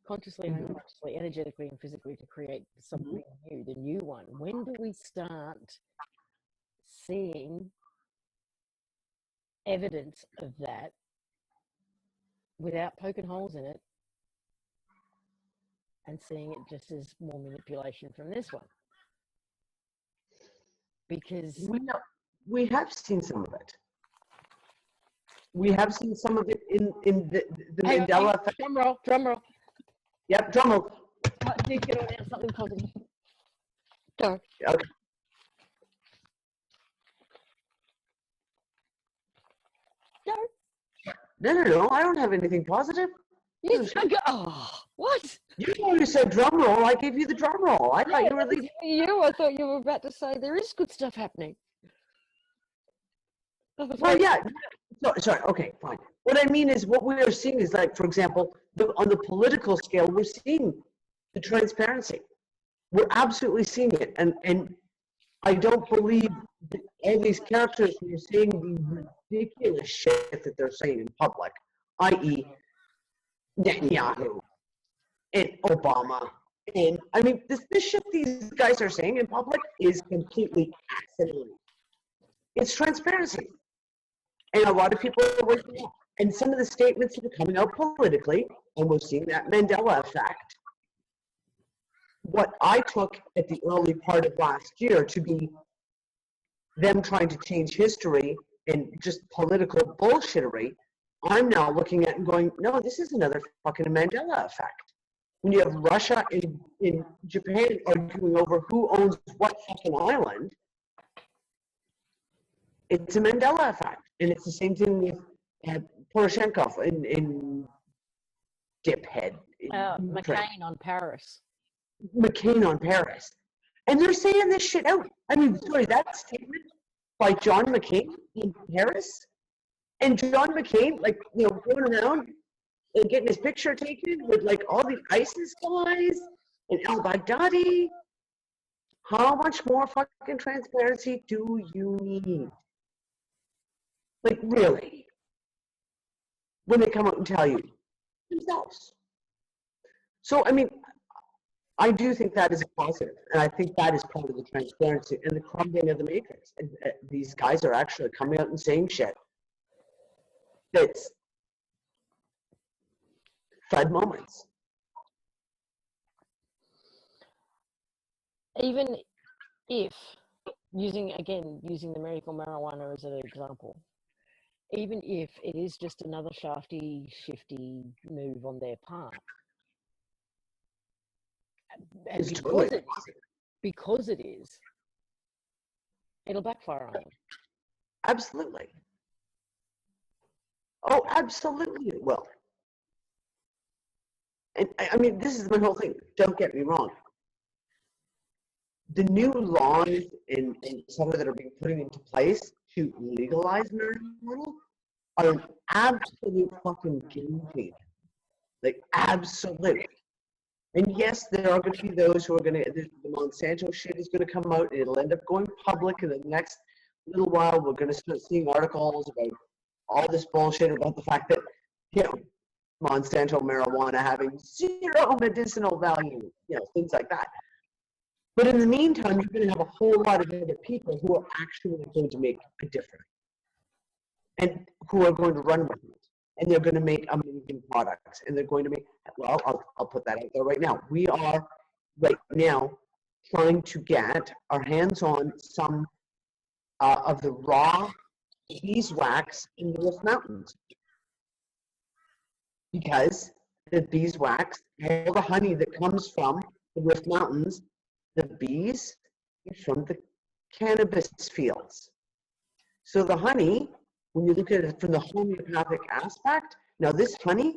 consciously and unconsciously, energetically and physically to create something new, the new one, when do we start seeing evidence of that without poking holes in it and seeing it just as more manipulation from this one? Because we have seen some of it. We have seen some of it in the Mandela effect. Drum roll, drum roll. Yep, drum roll. Dude, get on now, something positive. Go. Okay. Go. No, I don't have anything positive. Yes, go. Oh, what? You said drum roll. I gave you the drum roll. I thought you were leaving. I thought you were about to say there is good stuff happening. Well, yeah. No, sorry. Okay, fine. What I mean is, what we are seeing is, like, for example, on the political scale, we're seeing the transparency. We're absolutely seeing it, and I don't believe that all these characters who are saying the ridiculous shit that they're saying in public, i.e., Netanyahu and Obama, and I mean, this shit these guys are saying in public is completely accidental. It's transparency. And a lot of people are waking up. And some of the statements that are coming out politically, and we're seeing that Mandela effect, what I took at the early part of last year to be them trying to change history and just political bullshittery, I'm now looking at and going, no, this is another fucking Mandela effect. When you have Russia and Japan arguing over who owns what fucking island, it's a Mandela effect. And it's the same thing with Poroshenko in Diphead. McCain on Paris. McCain on Paris. And they're saying this shit out. I mean, sorry, that statement by John McCain in Paris, and John McCain, like, you know, going around and getting his picture taken with, like, all the ISIS guys and al-Baghdadi. How much more fucking transparency do you need? Like, really? When they come out and tell you themselves. So, I mean, I do think that is a positive, and I think that is part of the transparency and the crumbling of the matrix. And, these guys are actually coming out and saying shit that's FUD moments. Even if, using the medical marijuana as an example, even if it is just another shifty move on their part, and because it is, it'll backfire on them. Absolutely. Oh, absolutely it will. And I mean, this is my whole thing. Don't get me wrong. The new laws and some that are being put into place to legalize marijuana are an absolute fucking game changer. Like, absolute. And yes, there are going to be those who are going to, the Monsanto shit is going to come out and it'll end up going public in the next little while. We're going to start seeing articles about all this bullshit about the fact that, you know, Monsanto marijuana having zero medicinal value, you know, things like that. But in the meantime, you're going to have a whole lot of other people who are actually going to make a difference and who are going to run with it. And they're going to make amazing products. And they're going to make, well, I'll put that out there right now. We are right now trying to get our hands on some of the raw beeswax in the Rift Mountains. Because the beeswax, all the honey that comes from the Rift Mountains, the bees are from the cannabis fields. So the honey, when you look at it from the homeopathic aspect, now this honey,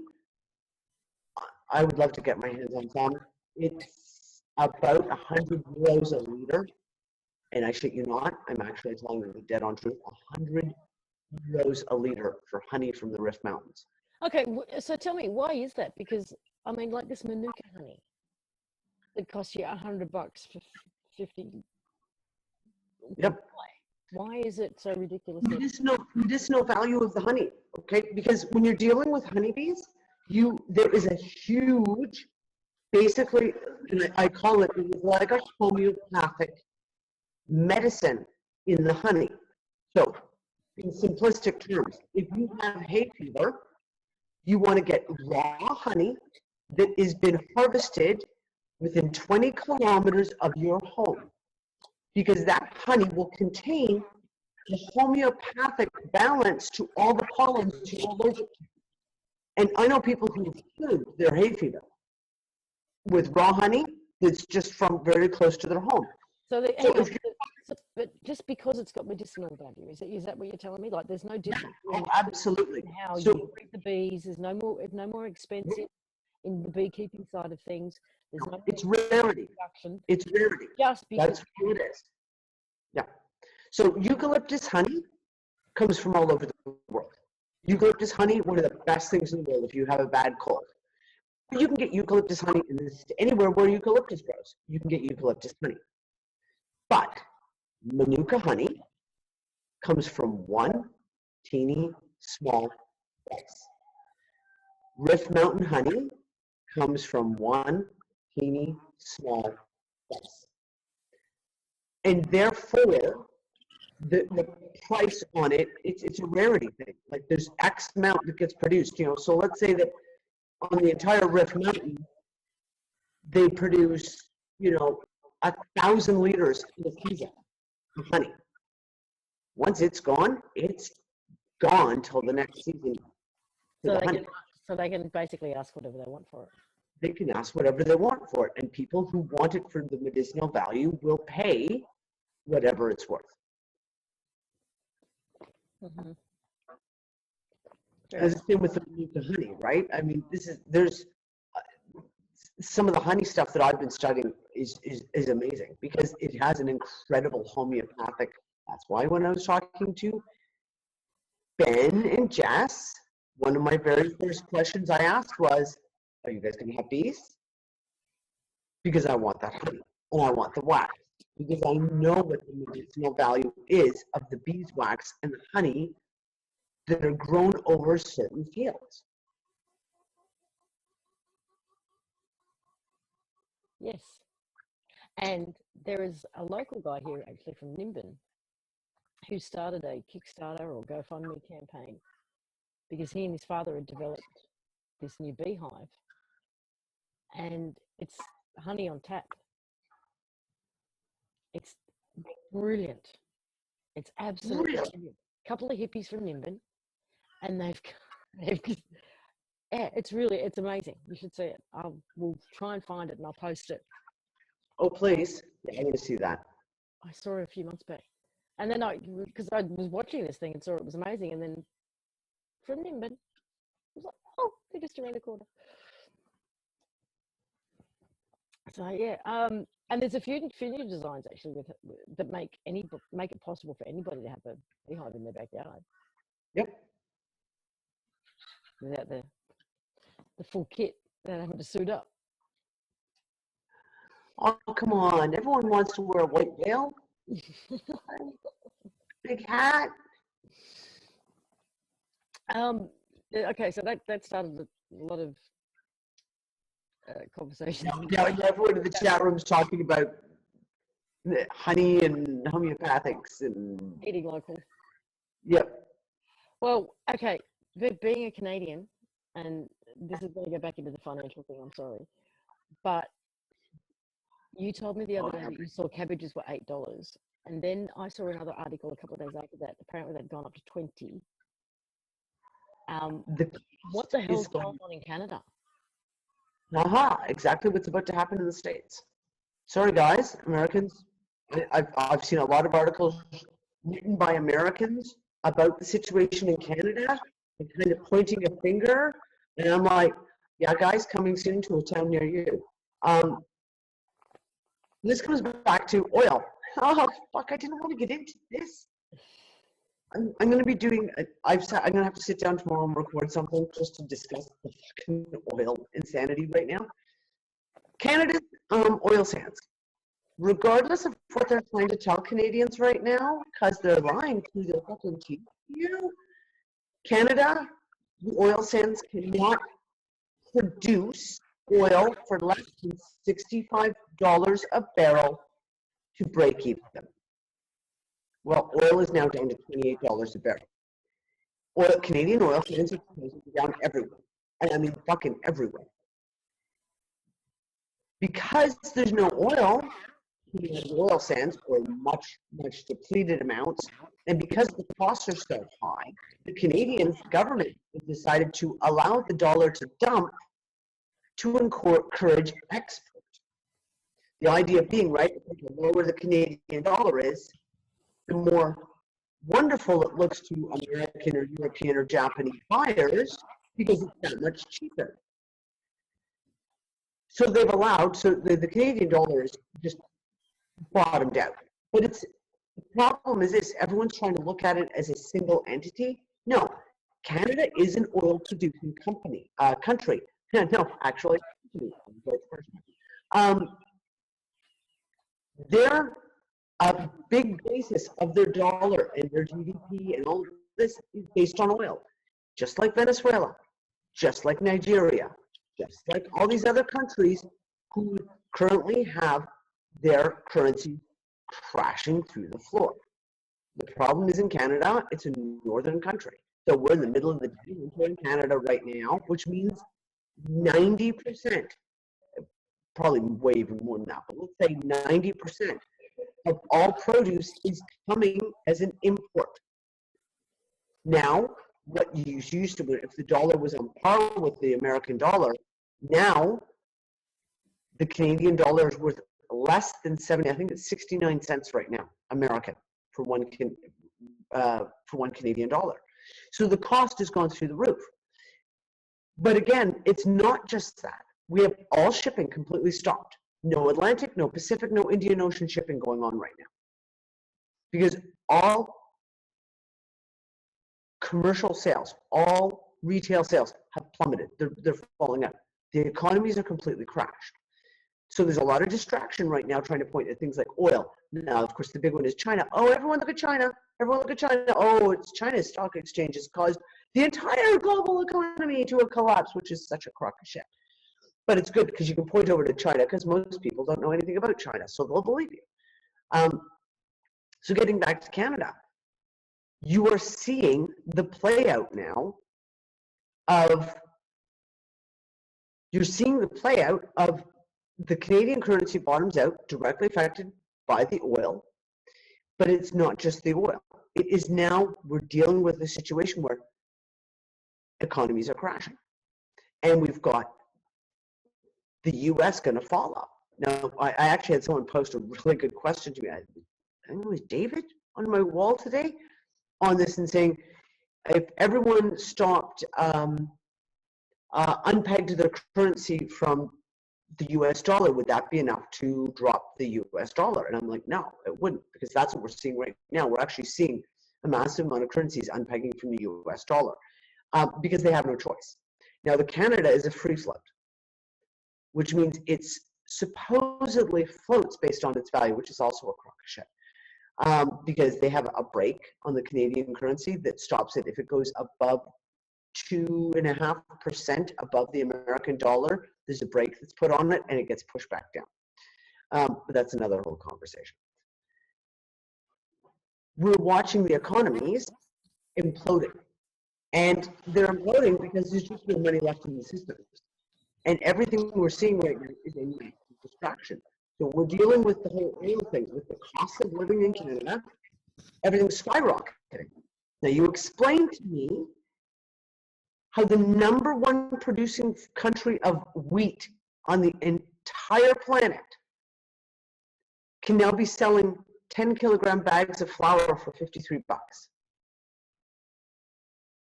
I would love to get my hands on some. It's about 100 euros a liter. And I shit you not, I'm actually telling you the dead on truth, 100 euros a liter for honey from the Rift Mountains. Okay, so tell me, why is that? Because, I mean, like this Manuka honey, it costs you $100 for 50. Yep. Why is it so ridiculous? Medicinal value of the honey, okay? Because when you're dealing with honeybees, there is a huge, basically, and I call it like a homeopathic medicine in the honey. So, in simplistic terms, if you have hay fever, you want to get raw honey that has been harvested within 20 kilometers of your home, because that honey will contain the homeopathic balance to all the pollens you're allergic to. And I know people who have cured their hay fever with raw honey that's just from very close to their home. But just because it's got medicinal value, is that what you're telling me? Like, there's no difference. Oh, absolutely. In how you breed the bees, there's no more expensive in the beekeeping side of things. There's no. It's rarity. It's rarity. Just because that's what it is. Yeah. So eucalyptus honey comes from all over the world. Eucalyptus honey, one of the best things in the world if you have a bad cold. You can get eucalyptus honey anywhere where eucalyptus grows. You can get eucalyptus honey. But Manuka honey comes from one teeny small place. Rift Mountain honey comes from one teeny small place. And therefore, the price on it, it's a rarity thing. Like, there's X amount that gets produced, So let's say that on the entire Rift Mountain, they produce, 1,000 liters in a season of honey. Once it's gone till the next season. So they can basically ask whatever they want for it. They can ask whatever they want for it, and people who want it for the medicinal value will pay whatever it's worth. Mm-hmm. As the same with the Manuka honey, right? I mean, there's some of the honey stuff that I've been studying is amazing because it has an incredible homeopathic. That's why when I was talking to Ben and Jess, one of my very first questions I asked was, "Are you guys going to have bees?" Because I want that honey and I want the wax, because I know what the medicinal value is of the beeswax and the honey that are grown over certain fields. Yes. And there is a local guy here, actually from Nimbin, who started a Kickstarter or GoFundMe campaign because he and his father had developed this new beehive, and it's honey on tap. It's brilliant. It's absolutely brilliant. A couple of hippies from Nimbin, and they've yeah, it's amazing. You should see it. We'll try and find it and I'll post it. Oh, please. Yeah, I want to see that. I saw it a few months back. And then because I was watching this thing and saw it was amazing, and then from Nimbin, I was like, oh, they're just around the corner. So yeah, and there's a few new designs actually that make it possible for anybody to have a beehive in their backyard. Yep. Without the full kit, without having to suit up. Oh, come on. Everyone wants to wear a white veil. Big hat. Okay, so that started a lot of conversation. Yeah, everyone in the chat room is talking about honey and homeopathics and eating local. Yep. Well, okay, but being a Canadian, and this is going to go back into the financial thing, I'm sorry, but you told me the other day that you saw cabbages were $8, and then I saw another article a couple of days after that. Apparently they'd gone up to 20. What the hell's going on in Canada? Exactly what's about to happen in the States. Sorry, guys, Americans. I've seen a lot of articles written by Americans about the situation in Canada and kind of pointing a finger. And I'm like, yeah, guys, coming soon to a town near you. This comes back to oil. Oh, fuck, I didn't want to get into this. I'm going to be doing, I'm going to have to sit down tomorrow and record something just to discuss the fucking oil insanity right now. Canada's oil sands. regardless of what they're trying to tell Canadians right now, because they're lying through their fucking teeth to you, Canada, the oil sands cannot produce oil for less than $65 a barrel to break even. Well, oil is now down to $28 a barrel. Oil, Canadian oil sands are down everywhere. And I mean fucking everywhere. Because there's no oil, oil sands or much depleted amounts, and because the costs are so high, the Canadian government has decided to allow the dollar to dump to encourage export. The idea being, right, the lower the Canadian dollar is, the more wonderful it looks to American or European or Japanese buyers because it's that much cheaper. So they've allowed, so the Canadian dollar is just bottomed out. But the problem is this, everyone's trying to look at it as a single entity. No, Canada is an oil producing country. No, actually, they're a big basis of their dollar and their GDP and all of this is based on oil. Just like Venezuela, just like Nigeria, just like all these other countries who currently have their currency crashing through the floor. The problem is in Canada, it's a northern country. So we're in the middle of the day winter in Canada right now, which means 90%, probably way even more than that, but let's say 90% of all produce is coming as an import. Now, what you used to, if the dollar was on par with the American dollar, now the Canadian dollar is worth less than 70, I think it's 69 cents right now, American, for one Canadian dollar. So the cost has gone through the roof. But again, it's not just that. We have all shipping completely stopped. No Atlantic, no Pacific, no Indian Ocean shipping going on right now. Because all commercial sales, all retail sales have plummeted. They're falling out. The economies are completely crashed. So there's a lot of distraction right now trying to point at things like oil. Now, of course, the big one is China. Oh, everyone look at China. Everyone look at China. Oh, it's China's stock exchange has caused the entire global economy to a collapse, which is such a crock of shit. But it's good because you can point over to China because most people don't know anything about China, so they'll believe you. So getting back to Canada, you are seeing the play out now of, you're seeing the play out of the Canadian currency bottoms out, directly affected by the oil, but it's not just the oil. It is now, we're dealing with a situation where economies are crashing. And we've got the US going to follow. Now, I actually had someone post a really good question to me. I think it was David on my wall today on this and saying, if everyone stopped unpegged their currency from the US dollar, would that be enough to drop the US dollar? And I'm like, no, it wouldn't, because that's what we're seeing right now. We're actually seeing a massive amount of currencies unpegging from the US dollar because they have no choice. Now, the Canada is a free float, which means it's supposedly floats based on its value, which is also a crock of shit. Because they have a break on the Canadian currency that stops it if it goes above 2.5% above the American dollar. There's a break that's put on it and it gets pushed back down. But that's another whole conversation. We're watching the economies imploding. And they're imploding because there's just no money left in the system. And everything we're seeing right now is a distraction. So we're dealing with the whole oil thing, with the cost of living in Canada, everything's skyrocketing. Now you explain to me how the #1 producing country of wheat on the entire planet can now be selling 10-kilogram bags of flour for $53.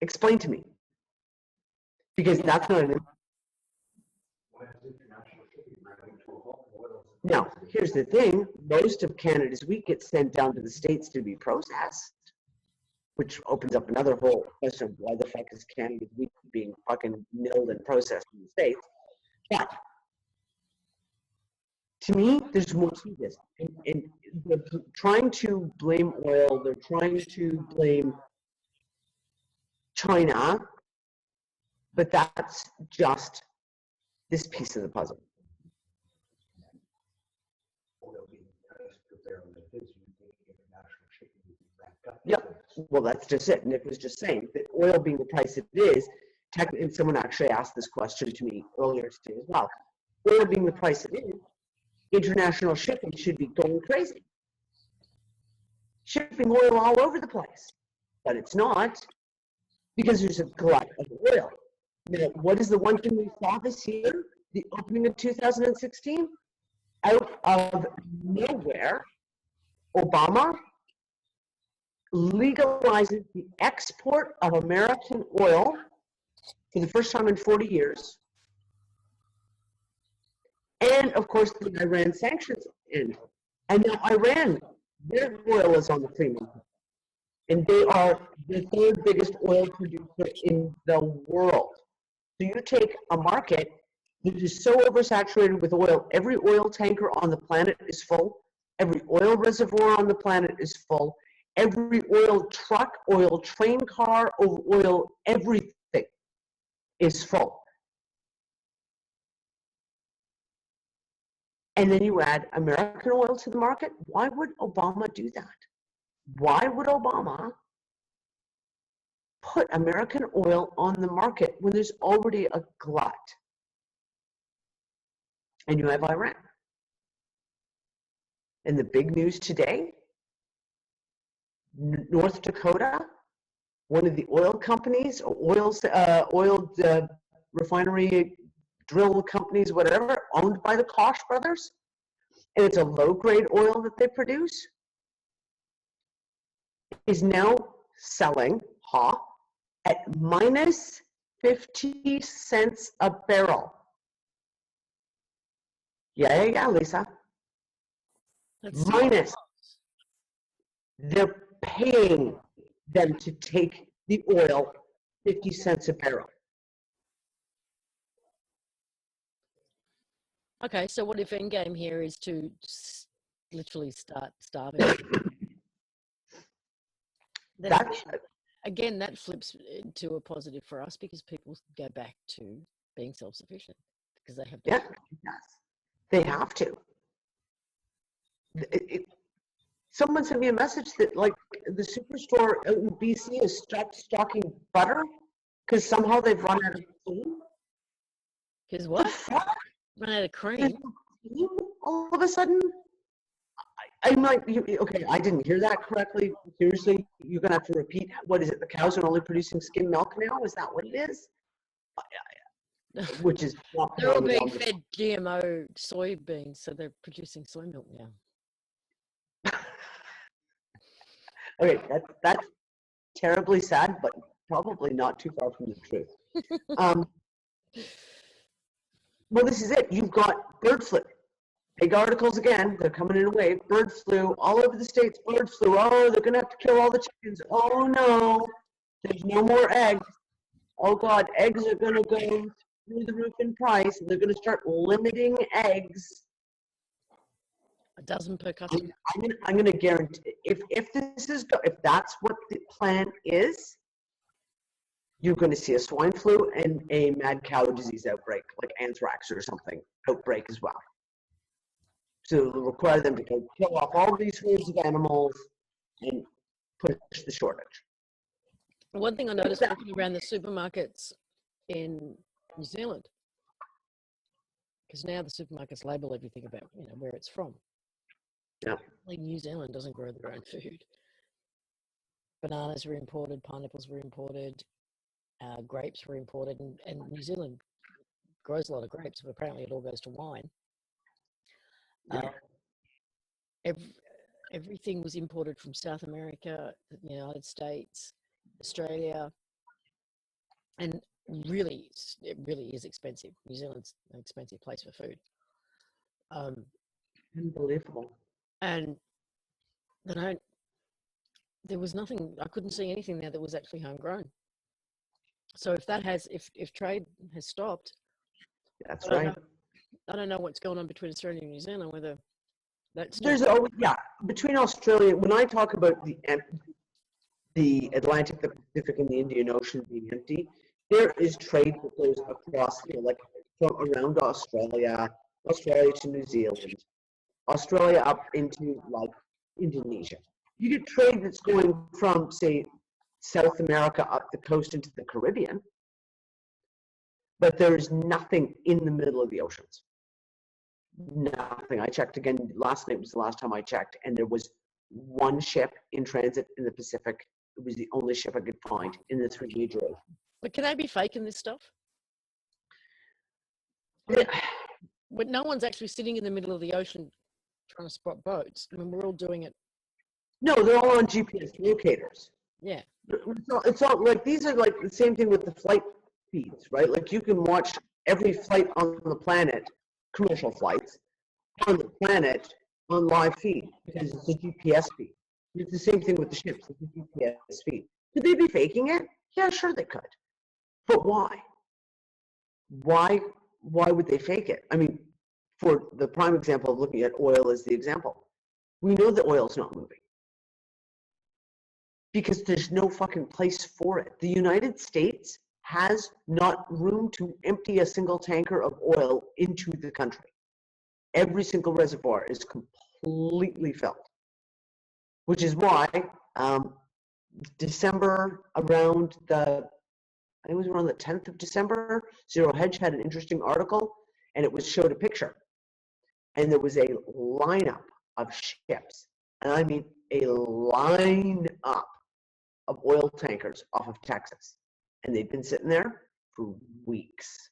Explain to me. Because that's not an... Now, here's the thing. Most of Canada's wheat gets sent down to the States to be processed, which opens up another whole question of why the fuck is Canada's wheat being fucking milled and processed in the States. But to me, there's more to this. And they're trying to blame oil. They're trying to blame China, but that's just this piece of the puzzle. Yeah, well, that's just it. Nick was just saying that oil being the price it is, and someone actually asked this question to me earlier today as well. Oil being the price it is, international shipping should be going crazy. Shipping oil all over the place, but it's not because there's a glut of oil. Now, what is the one thing we saw this year, the opening of 2016? Out of nowhere, Obama legalizes the export of American oil for the first time in 40 years. And of course, the Iran sanctions end. And now Iran, their oil is on the free market. And they are the third biggest oil producer in the world. So you take a market that is so oversaturated with oil, every oil tanker on the planet is full, every oil reservoir on the planet is full, every oil truck, oil train car, oil everything is full. And then you add American oil to the market. Why would Obama do that? Why would Obama put American oil on the market when there's already a glut? And you have Iran. And the big news today, North Dakota, one of the oil companies, oil refinery drill companies, whatever, owned by the Koch brothers, and it's a low-grade oil that they produce, is now selling at minus 50 cents a barrel. Yeah, Lisa. That's Minus. They're paying them to take the oil 50 cents a barrel. okay. So what if endgame here is to literally start starving? Then That's again, that flips into a positive for us because people go back to being self-sufficient because they have. yes, they have to. Someone sent me a message that like the superstore out in BC has stopped stocking butter because somehow they've run out of cream. Because what? Run out of cream. All of a sudden, I'm like, okay, I didn't hear that correctly. Seriously, you're gonna have to repeat. What is it? The cows are only producing skim milk now? Is that what it is? Which is not. They're all being fed GMO soybeans, so they're producing soy milk now. Okay, that's terribly sad, but probably not too far from the truth. Well, this is it. You've got bird flu. Big articles again. They're coming in a wave. Bird flu all over the states. Bird flu. Oh, they're going to have to kill all the chickens. Oh, no. There's no more eggs. Oh, God. Eggs are going to go through the roof in price. They're going to start limiting eggs. A dozen per customer. I'm going to guarantee if that's what the plan is, you're going to see a swine flu and a mad cow disease outbreak, like anthrax or something, outbreak as well. So it'll require them to go kill off all these herds of animals and push the shortage. One thing I noticed walking around the supermarkets in New Zealand, because now the supermarkets label everything about where it's from. Yeah. Like New Zealand doesn't grow their own food. Bananas were imported, pineapples were imported, grapes were imported, and New Zealand grows a lot of grapes, but apparently it all goes to wine. Everything was imported from South America, the United States, Australia, and it really is expensive. New Zealand's an expensive place for food. Unbelievable. And there was nothing, I couldn't see anything there that was actually homegrown. So if trade has stopped, That's right. I don't know what's going on between Australia and New Zealand, whether that's There's always, yeah, between Australia, when I talk about the Atlantic, the Pacific, and the Indian Ocean being empty, there is trade that goes across, like from around Australia, Australia to New Zealand, Australia up into like Indonesia. You get trade that's going from, say, South America up the coast into the Caribbean, but there is nothing in the middle of the oceans. Nothing. I checked again last night was the last time I checked, and there was one ship in transit in the Pacific. It was the only ship I could find in the three major oceans. But can they be faking this stuff? But no one's actually sitting in the middle of the ocean trying to spot boats. I mean, we're all doing it. No, they're all on GPS locators. Yeah. It's all like these are like the same thing with the flight feeds, right? Like you can watch every flight on the planet, commercial flights on the planet on live feed because it's a GPS feed. It's the same thing with the ships. It's a GPS feed. Could they be faking it? Yeah, sure they could. But why? Why would they fake it? I mean, for the prime example of looking at oil as the example, we know that oil's not moving because there's no fucking place for it. The United States has not room to empty a single tanker of oil into the country. Every single reservoir is completely filled, which is why December around the, I think it was around the 10th of December, Zero Hedge had an interesting article, and it showed a picture, and there was a lineup of ships, and I mean a lineup of oil tankers off of Texas, and they'd been sitting there for weeks.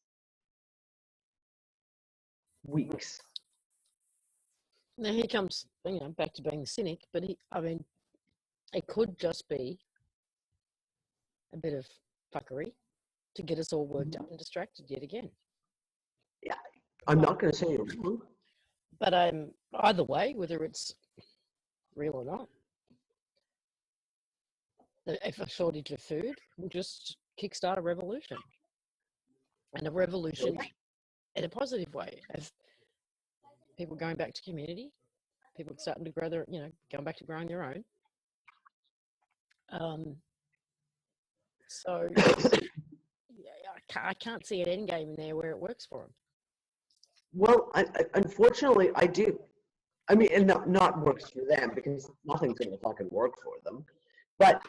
Weeks. Now here comes, back to being the cynic, but I mean, it could just be a bit of fuckery to get us all worked up and distracted yet again. Yeah, I'm not going to say you're wrong. But either way, whether it's real or not, if a shortage of food will just kickstart a revolution, and a revolution in a positive way, as people going back to community, people starting to grow their, going back to growing their own. So I can't see an end game in there where it works for them. Well, unfortunately, I do. I mean, and not works for them because nothing's going to fucking work for them. But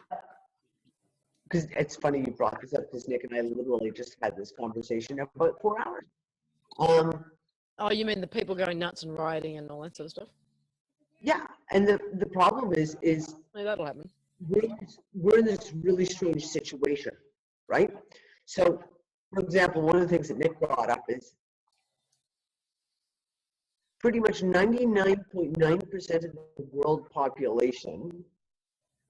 because it's funny you brought this up because Nick and I literally just had this conversation about 4 hours. Oh, you mean the people going nuts and rioting and all that sort of stuff? Yeah, and the problem is that'll happen. We're in this really strange situation, right? So, for example, one of the things that Nick brought up is pretty much 99.9% of the world population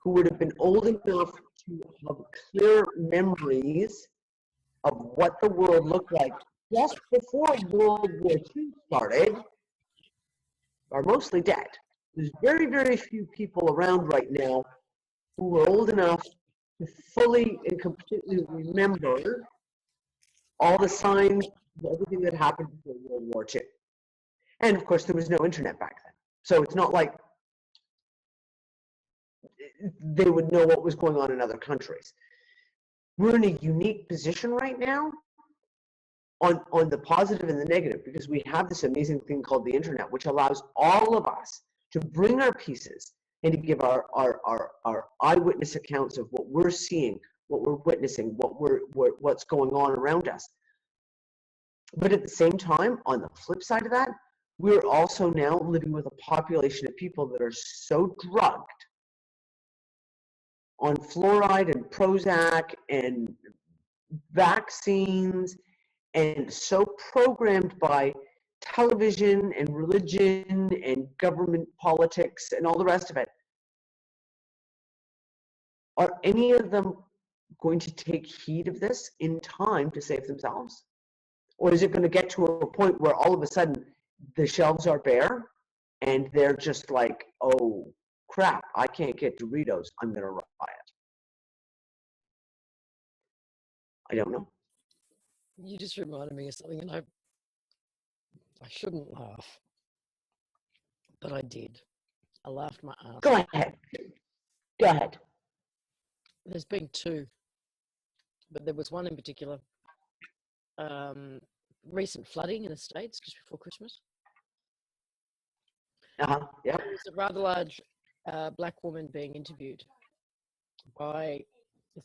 who would have been old enough to have clear memories of what the world looked like just before World War II started are mostly dead. There's very, very few people around right now who are old enough to fully and completely remember all the signs of everything that happened before World War II. And of course, there was no internet back then. So it's not like they would know what was going on in other countries. We're in a unique position right now on the positive and the negative because we have this amazing thing called the internet, which allows all of us to bring our pieces and to give our eyewitness accounts of what we're seeing, what we're witnessing, what's going on around us. But at the same time, on the flip side of that, we're also now living with a population of people that are so drugged on fluoride and Prozac and vaccines and so programmed by television and religion and government politics and all the rest of it. Are any of them going to take heed of this in time to save themselves? Or is it going to get to a point where all of a sudden the shelves are bare and they're just like, oh crap, I can't get Doritos, I'm going to riot? I don't know. You just reminded me of something, and I shouldn't laugh, but I did. I laughed my ass. Go ahead. Go ahead. There's been two, but there was one in particular. Recent flooding in the States just before Christmas. Uh-huh. Yep. There was a rather large black woman being interviewed by this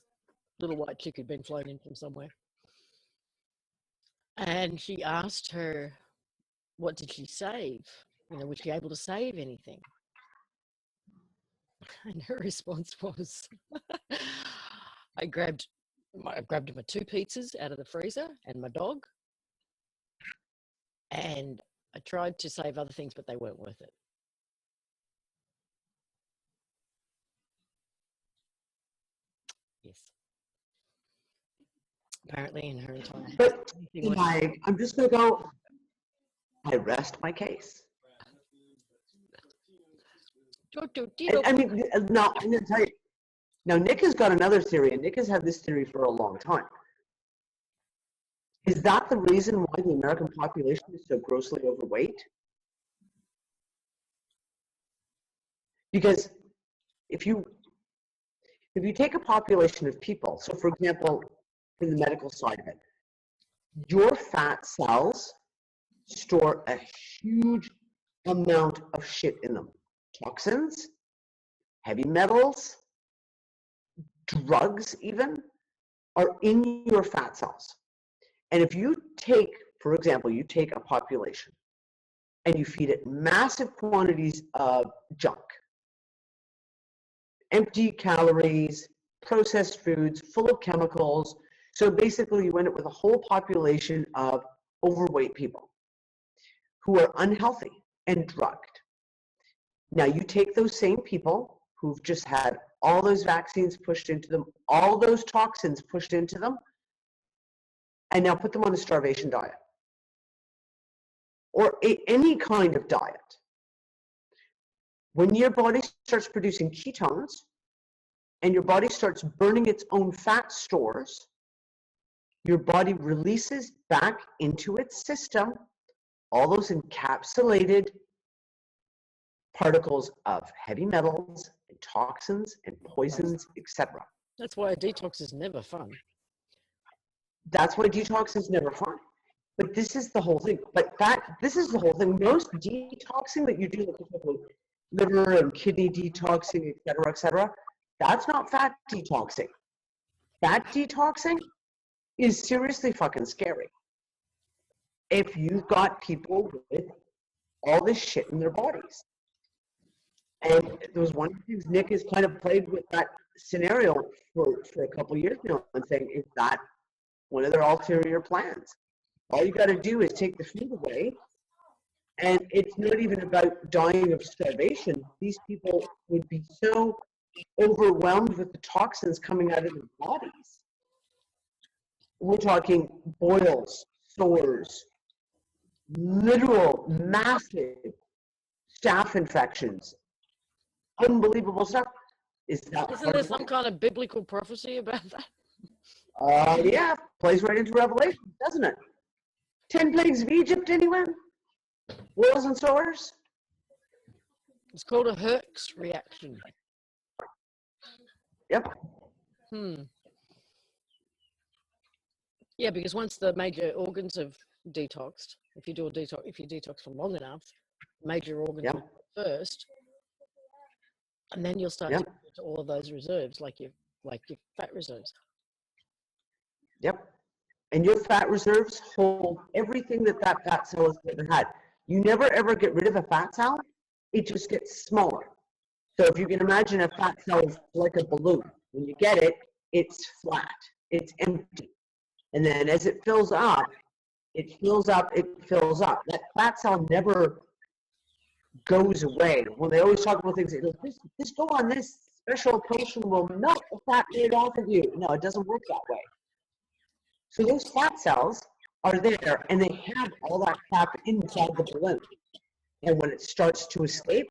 little white chick who'd been flown in from somewhere. And she asked her, what did she save? You know, was she able to save anything? And her response was, I grabbed my 2 pizzas out of the freezer and my dog. And I tried to save other things, but they weren't worth it. Yes. Apparently in her entire house. But I'm just going to go, I rest my case. I mean, no, I'm going to tell you. Now, Nick has got another theory, and Nick has had this theory for a long time. Is that the reason why the American population is so grossly overweight? Because if you take a population of people, so for example, in the medical side of it, your fat cells store a huge amount of shit in them. Toxins, heavy metals, drugs even, are in your fat cells. And if you take, for example, you take a population and you feed it massive quantities of junk, empty calories, processed foods, full of chemicals. So basically you end up with a whole population of overweight people who are unhealthy and drugged. Now you take those same people who've just had all those vaccines pushed into them, all those toxins pushed into them, and now put them on a starvation diet or any kind of diet. When your body starts producing ketones and your body starts burning its own fat stores, your body releases back into its system all those encapsulated particles of heavy metals and toxins and poisons, etc. That's why a detox is never fun. That's why detox is never fun. But this is the whole thing. This is the whole thing. Most detoxing that you do, like liver and kidney detoxing, etc., that's not fat detoxing. Fat detoxing is seriously fucking scary. If you've got people with all this shit in their bodies. And there was one of the things Nick has kind of played with that scenario for a couple of years now and saying, is that one of their ulterior plans? All you got to do is take the food away, and it's not even about dying of starvation. These people would be so overwhelmed with the toxins coming out of their bodies. We're talking boils, sores, literal massive staph infections, unbelievable stuff. Isn't there some kind of biblical prophecy about that? Yeah, plays right into Revelation, doesn't it? 10 plagues of Egypt, anyone? Boils and sores? It's called a Herx reaction. Yep. Yeah, because once the major organs have detoxed, if you detox for long enough, major organs will go first, and then you'll start to get to all of those reserves, like your fat reserves. Yep. And your fat reserves hold everything that fat cell has ever had. You never ever get rid of a fat cell, it just gets smaller. So if you can imagine a fat cell is like a balloon. When you get it, it's flat, it's empty. And then as it fills up, it fills up. That fat cell never goes away. When they always talk about things, it goes, just go on this special potion will melt the fat right off of you. No, it doesn't work that way. So those fat cells are there, and they have all that fat inside the balloon. And when it starts to escape,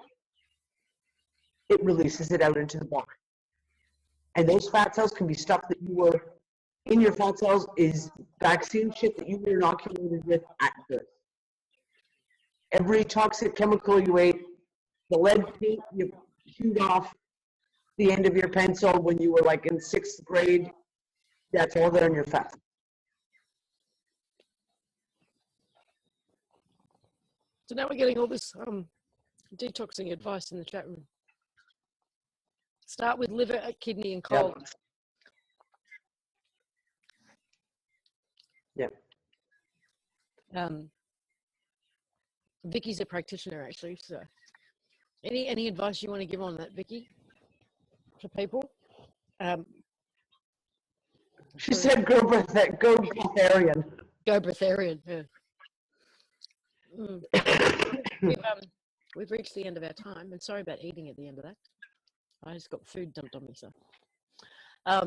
it releases it out into the body. And those fat cells can be stuff that you were in your fat cells is vaccine shit that you were inoculated with at birth. every toxic chemical you ate, the lead paint you chewed off the end of your pencil when you were like in 6th grade, that's all there in your fat. So now we're getting all this detoxing advice in the chat room. Start with liver, kidney, and colon. Yep. Vicky's a practitioner, actually. So, any advice you want to give on that, Vicky, for people? She said go breatharian. Go breatharian. Yeah. We've reached the end of our time, and sorry about eating at the end of that. I just got food dumped on me, so. I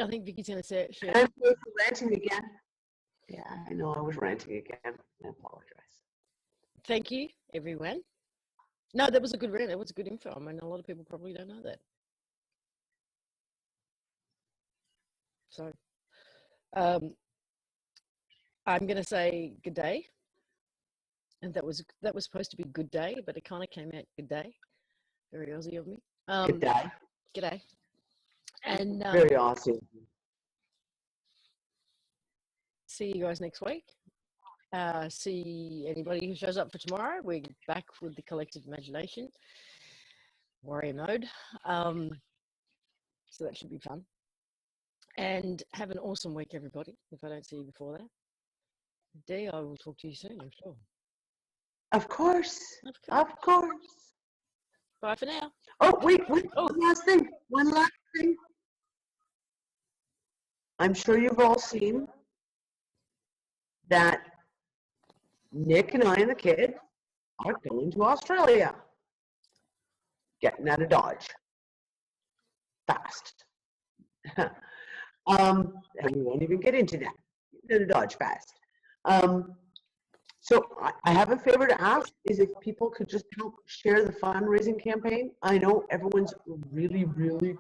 think Vicky's going to say it. I'm ranting again. Yeah, I know I was ranting again. I apologize. Thank you, everyone. No, that was a good rant. That was good info. I mean, a lot of people probably don't know that. So, I'm going to say good day. And that was supposed to be good day, but it kind of came out good day. Very Aussie of me. Good day. Good day. And very awesome. See you guys next week. See anybody who shows up for tomorrow. We're back with the collective imagination warrior mode. So that should be fun. And have an awesome week, everybody. If I don't see you before that, Dee, I will talk to you soon, I'm sure. Of course. Of course. Bye for now. Oh, wait. One last thing. I'm sure you've all seen that Nick and I and the kid are going to Australia. Getting out of Dodge. Fast. And we won't even get into that. Getting out of Dodge fast. So I have a favor to ask is if people could just help share the fundraising campaign. I know everyone's really, really,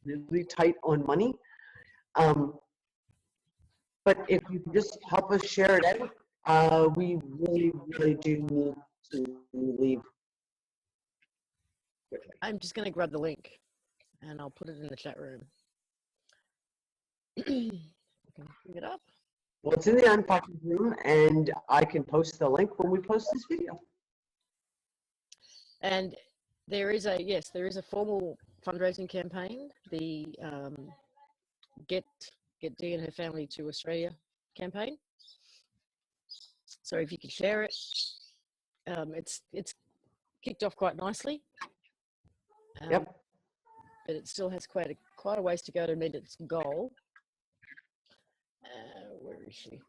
really tight on money. But if you could just help us share it out, we really, really do need to leave. I'm just going to grab the link and I'll put it in the chat room. I can bring it up. Well, it's in the unpacking room, and I can post the link when we post this video. And there is a formal fundraising campaign. The Get Dee and her family to Australia campaign. So if you could share it, it's kicked off quite nicely. Yep. But it still has quite a ways to go to meet its goal. Where is she?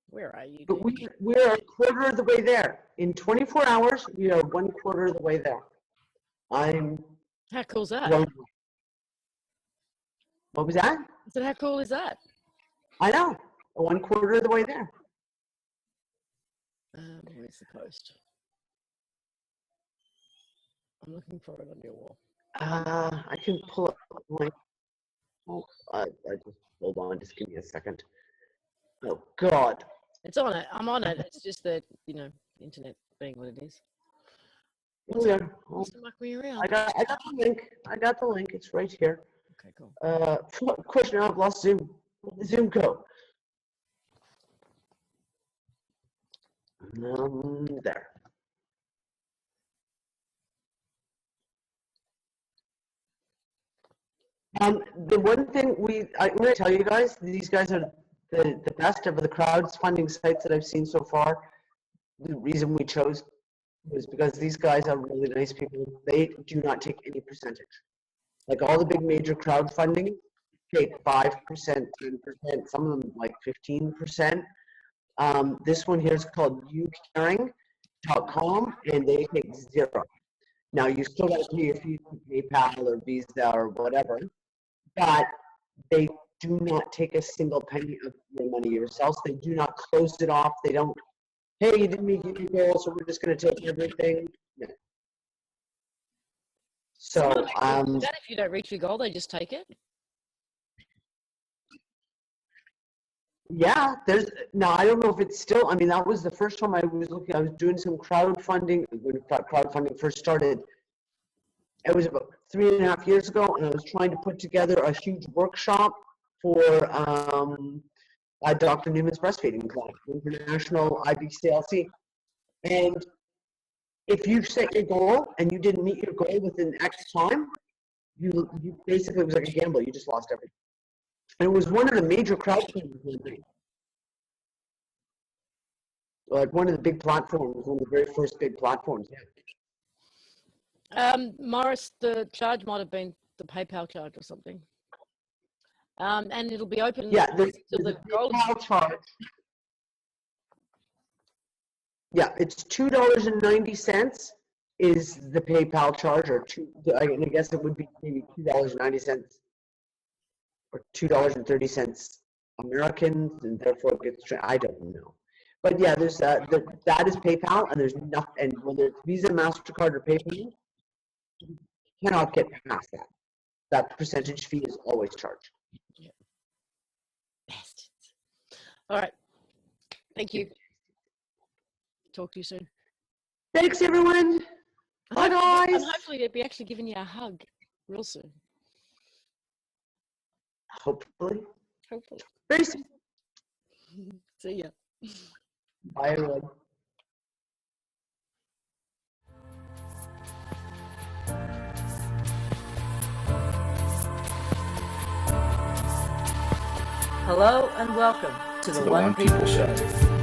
Where are you? But we're a quarter of the way there. In 24 hours, we are 1/4 of the way there. How cool is that? What was that? I said, how cool is that? I know. 1/4 of the way there. Where's the post? I'm looking for it on your wall. I can pull up my. Oh, I just hold on. Just give me a second. Oh God. It's on it. I'm on it. It's just that internet being what it is. Wants to muck me around. I got the link. It's right here. Okay, cool. Question: I've lost Zoom. Where'd the Zoom go? There. The one thing I'm going to tell you guys, these guys are the best of the crowdfunding sites that I've seen so far. The reason we chose was because these guys are really nice people. They do not take any percentage. Like all the big major crowdfunding take 5%, 10%, some of them like 15%. This one here is called youcaring.com, and they take 0. Now you still got to pay your fees to PayPal or Visa or whatever, but they do not take a single penny of your money yourselves. They do not close it off. They don't, hey, you didn't meet your goal, so we're just going to take everything. No. So, if you don't reach your goal, they just take it. Yeah, there's now. I don't know if it's still. I mean, that was the first time I was looking. I was doing some crowdfunding when crowdfunding first started. It was about 3.5 years ago, and I was trying to put together a huge workshop for Dr. Newman's breastfeeding clinic, International IBCLC. And if you set your goal and you didn't meet your goal within X time, you basically, it was like a gamble. You just lost everything. And it was one of the major crowdfunding campaigns. Like one of the big platforms, one of the very first big platforms. Yeah. Morris, the charge might have been the PayPal charge or something. And it'll be open. Yeah, till the goal PayPal charge. Yeah, it's $2.90 is the PayPal charge, or I guess it would be maybe $2.90 or $2.30 American, and therefore it gets. I don't know, but yeah, there's that is PayPal, and there's nothing. And whether it's Visa, MasterCard, or PayPal, you cannot get past that. That percentage fee is always charged. Yeah. Bastards. All right. Thank you. Talk to you soon. Thanks, everyone. Bye, guys. And hopefully they'll be actually giving you a hug real soon. Hopefully. Very soon. See ya. Bye, everyone. Hello and welcome to the One People Show.